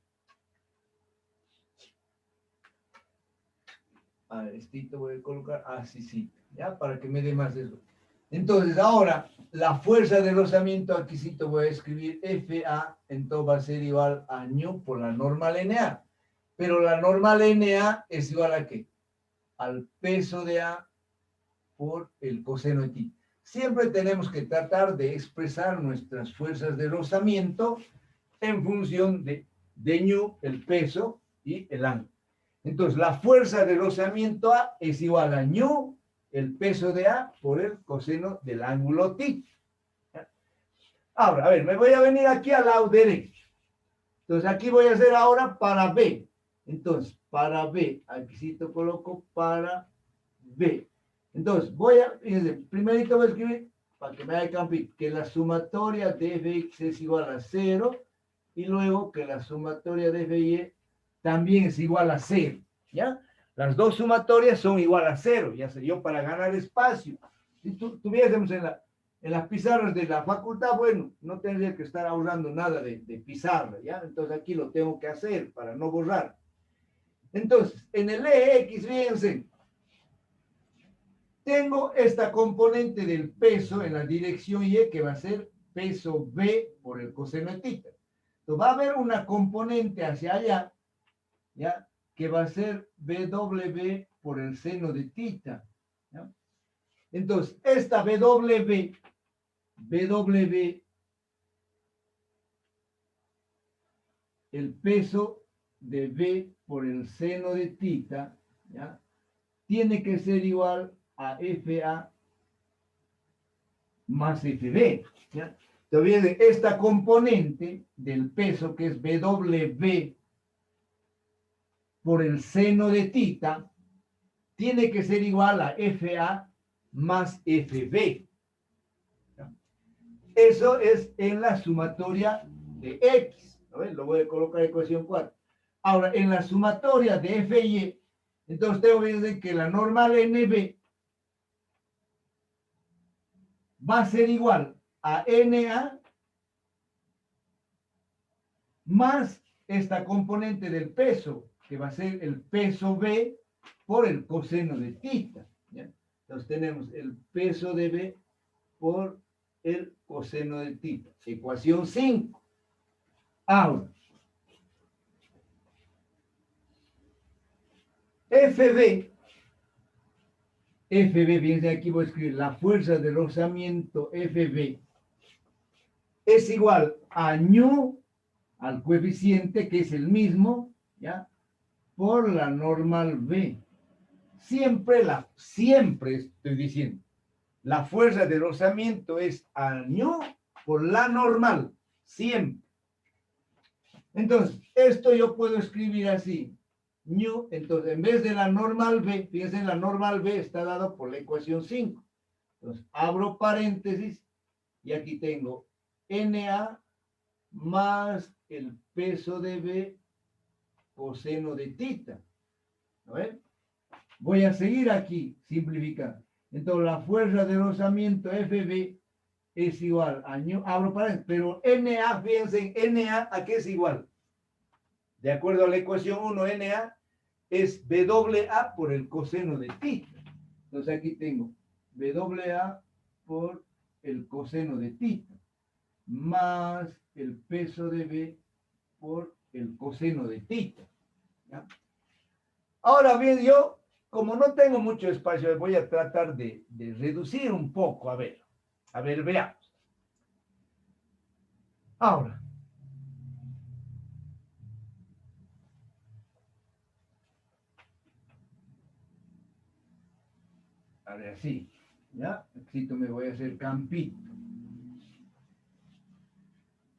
A ver, esto voy a colocar así, sí, ¿ya? Para que me dé más eso. Entonces, ahora, la fuerza de rozamiento, aquí sí te voy a escribir FA, entonces va a ser igual a ñu por la normal NA. Pero la normal NA es igual a ¿qué? Al peso de A por el coseno de θ. Siempre tenemos que tratar de expresar nuestras fuerzas de rozamiento en función de ñu, el peso, y el ángulo. Entonces, la fuerza de rozamiento A es igual a ñu, el peso de A, por el coseno del ángulo θ. Ahora, a ver, me voy a venir aquí al lado derecho. Entonces, aquí voy a hacer ahora para B. Entonces, para B, aquí sí te coloco para B. Entonces, fíjense, primerito voy a escribir, para que me haga campito, que la sumatoria de Fx es igual a 0, y luego que la sumatoria de Fy también es igual a 0, ¿ya? Las dos sumatorias son igual a 0, ya sé yo, para ganar espacio. Si tuviésemos en las pizarras de la facultad, bueno, no tendría que estar ahorrando nada de pizarra, ¿ya? Entonces aquí lo tengo que hacer para no borrar. Entonces, en el eje X, fíjense, tengo esta componente del peso en la dirección Y que va a ser peso B por el coseno de θ. Entonces va a haber una componente hacia allá, ¿ya?, que va a ser BW por el seno de θ, ¿ya? Entonces, esta BW, el peso de B por el seno de θ, ¿ya?, tiene que ser igual a FA más FB, ¿ya? Entonces, esta componente del peso, que es BW por el seno de θ, tiene que ser igual a FA más FB. ¿Ya? Eso es en la sumatoria de X. ¿No? Lo voy a colocar en ecuación 4. Ahora, en la sumatoria de FY, entonces tengo que decir que la normal NB va a ser igual a NA más esta componente del peso, que que va a ser el peso B por el coseno de tita. ¿Ya? Entonces tenemos el peso de B por el coseno de tita. Ecuación 5. Ahora, FB, fíjense aquí voy a escribir la fuerza de rozamiento FB es igual a ñu al coeficiente, que es el mismo, ¿ya? Por la normal B. Siempre estoy diciendo, la fuerza de rozamiento es a ñu por la normal, siempre. Entonces, esto yo puedo escribir así, ñu, entonces en vez de la normal B, fíjense, la normal B está dado por la ecuación 5. Entonces, abro paréntesis y aquí tengo NA más el peso de B coseno de tita. ¿No ven? Voy a seguir aquí, simplificando. Entonces, la fuerza de rozamiento FB es igual a ñu, abro paréntesis, pero NA, fíjense, NA, ¿a qué es igual? De acuerdo a la ecuación 1, NA es BA por el coseno de tita. Entonces, aquí tengo BA por el coseno de tita, más el peso de B por el coseno de tita. ¿Ya? Ahora bien, yo, como no tengo mucho espacio, voy a tratar de reducir un poco. A ver, veamos. Ahora, a ver, así, ¿ya? Aquí me voy a hacer campito.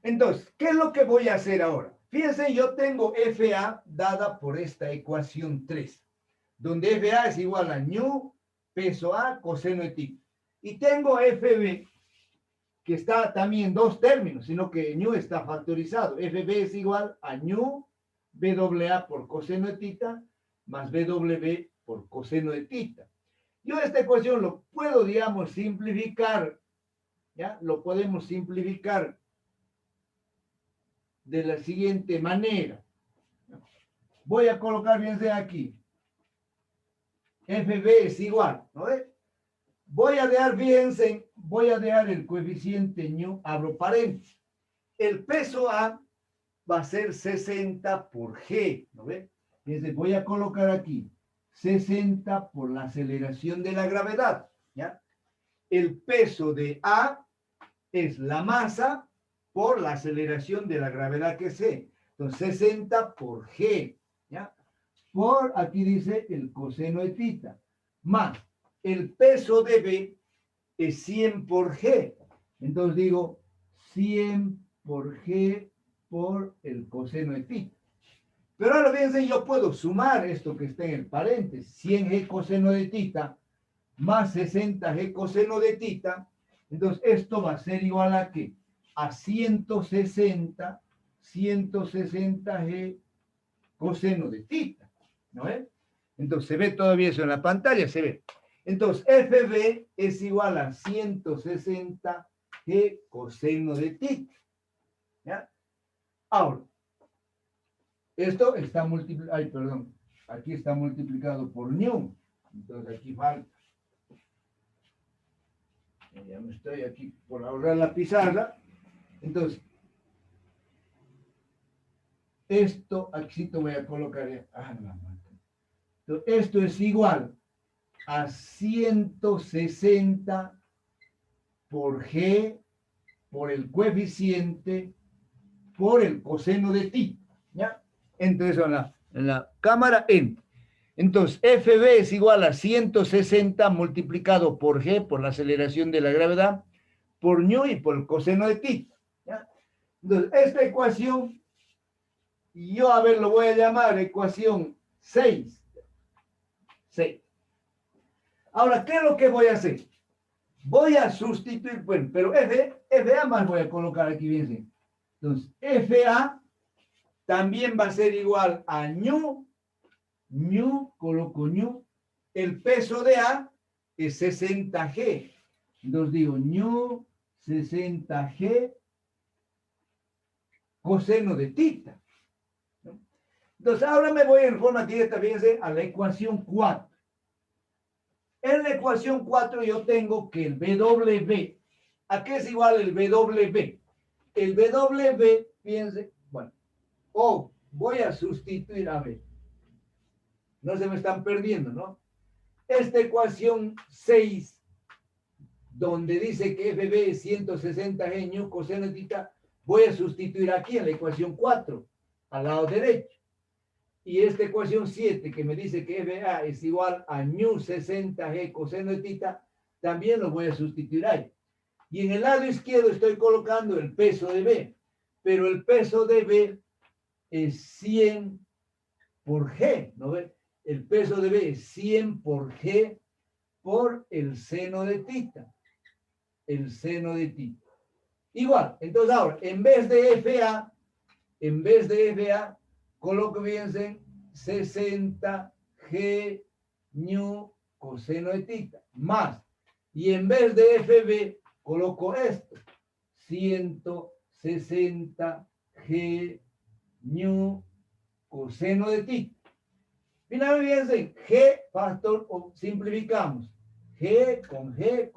Entonces, ¿qué es lo que voy a hacer ahora? Fíjense, yo tengo FA dada por esta ecuación 3, donde FA es igual a ñu, peso A, coseno de tita. Y tengo FB, que está también en dos términos, sino que ñu está factorizado. FB es igual a ñu, BA por coseno de tita, más BW por coseno de tita. Yo esta ecuación lo puedo, digamos, simplificar, ¿ya? Lo podemos simplificar de la siguiente manera. Voy a colocar, fíjense aquí, FB es igual, ¿no ves? Voy a dejar, fíjense, voy a dejar el coeficiente ñu, abro paréntesis. El peso A va a ser 60 por G, ¿no ves? Fíjense, voy a colocar aquí 60 por la aceleración de la gravedad, ¿ya? El peso de A es la masa por la aceleración de la gravedad que C. Entonces, 60 por G, ¿ya? Por, aquí dice, el coseno de tita, más el peso de B es 100 por G. Entonces digo 100 por G por el coseno de tita. Pero ahora fíjense, yo puedo sumar esto que está en el paréntesis, 100G coseno de tita más 60G coseno de tita. Entonces, esto va a ser igual a ¿qué? A 160G coseno de tita. ¿No ves? Entonces, se ve todavía eso en la pantalla, se ve. Entonces, FB es igual a 160G coseno de tita. ¿Ya? Ahora, esto está multiplicado, ay, perdón, aquí está multiplicado por ñu. Entonces, aquí falta. Ya me estoy aquí por ahorrar la pizarra. Entonces, esto aquí te voy a colocar. Entonces, esto es igual a 160 por G por el coeficiente por el coseno de tita. ¿Ya? Entonces, en la cámara, entonces, FB es igual a 160 multiplicado por G, por la aceleración de la gravedad, por ñu y por el coseno de tita. ¿Ya? Entonces, esta ecuación, yo a ver, lo voy a llamar ecuación 6. 6. Ahora, ¿qué es lo que voy a hacer? Voy a sustituir, bueno, pero FA más voy a colocar aquí, bien. Entonces, FA también va a ser igual a ñu, coloco ñu, el peso de A es 60G. Entonces digo ñu 60G coseno de tita. ¿No? Entonces, ahora me voy en forma directa, fíjense, a la ecuación 4. En la ecuación 4 yo tengo que el W, ¿a qué es igual el W? El W, fíjense, bueno, voy a sustituir, a ver, no se me están perdiendo, ¿no? Esta ecuación 6, donde dice que FB es 160 G ñu coseno de tita, voy a sustituir aquí en la ecuación 4, al lado derecho. Y esta ecuación 7, que me dice que FA es igual a ñu 60G coseno de tita, también lo voy a sustituir ahí. Y en el lado izquierdo estoy colocando el peso de B, pero el peso de B es 100 por G, ¿no ve? El peso de B es 100 por G por el seno de tita. El seno de tita. Igual, entonces ahora, en vez de FA, coloco, fíjense, 60 G ñu coseno de tita, más. Y en vez de FB, coloco esto, 160 G ñu coseno de tita. Finalmente, G factor, o simplificamos. G con G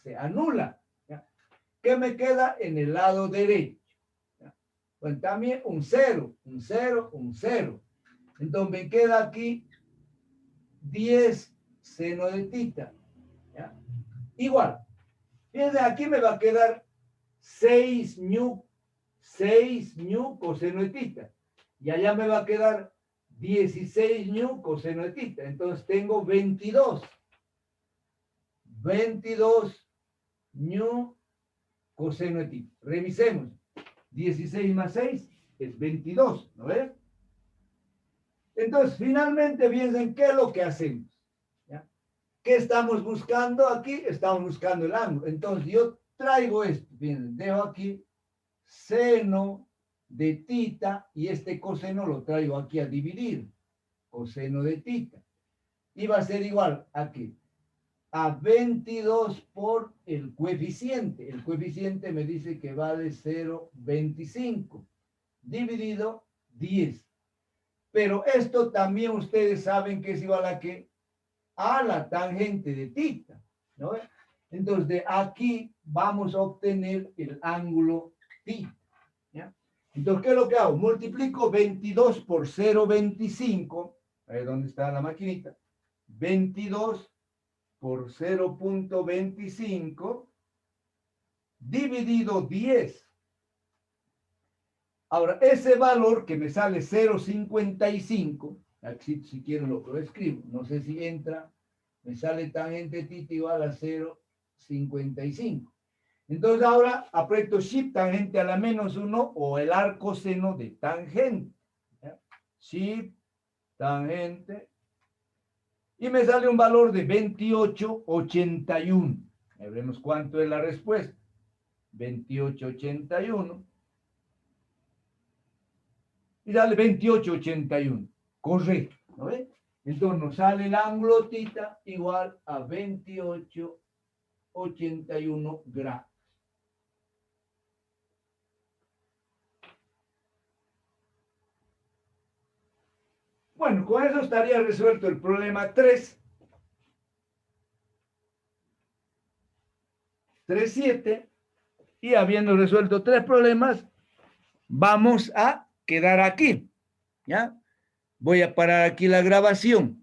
se anula. ¿Ya? ¿Qué me queda en el lado derecho? ¿Ya? Pues también un 0, un 0, un 0. Entonces me queda aquí 10 seno de tita. ¿Ya? Igual. Fíjense, aquí me va a quedar 6 ñu coseno de tita. Y allá me va a quedar 16 ñu coseno de tita. Entonces tengo 22 ñu coseno de tita. Revisemos. 16 más 6 es 22, ¿no ves? Entonces, finalmente, fíjense qué es lo que hacemos. ¿Ya? ¿Qué estamos buscando aquí? Estamos buscando el ángulo. Entonces, yo traigo esto. Fíjense, dejo aquí seno de tita y este coseno lo traigo aquí a dividir. Coseno de tita. Y va a ser igual aquí a 22 por el coeficiente. El coeficiente me dice que vale 0,25 dividido 10. Pero esto también ustedes saben que es igual a ¿qué? A la tangente de tita, ¿no? Entonces de aquí vamos a obtener el ángulo tita, ¿ya? Entonces, ¿qué es lo que hago? Multiplico 22 por 0,25, ahí donde está la maquinita, 22 por 0,25 dividido 10. Ahora, ese valor que me sale 0,55, aquí si quiero lo escribo, no sé si entra, me sale tangente tita igual a 0,55. Entonces ahora aprieto Shift tangente a la -1 o el arco seno de tangente. ¿Ya? Shift tangente. Y me sale un valor de 28,81. Veremos cuánto es la respuesta. 28,81. Y sale 28,81. Correcto. ¿No ves? Entonces nos sale el ángulo tita igual a 28,81 grados. Bueno, con eso estaría resuelto el problema 3. 3,7. Y habiendo resuelto 3 problemas, vamos a quedar aquí. ¿Ya? Voy a parar aquí la grabación.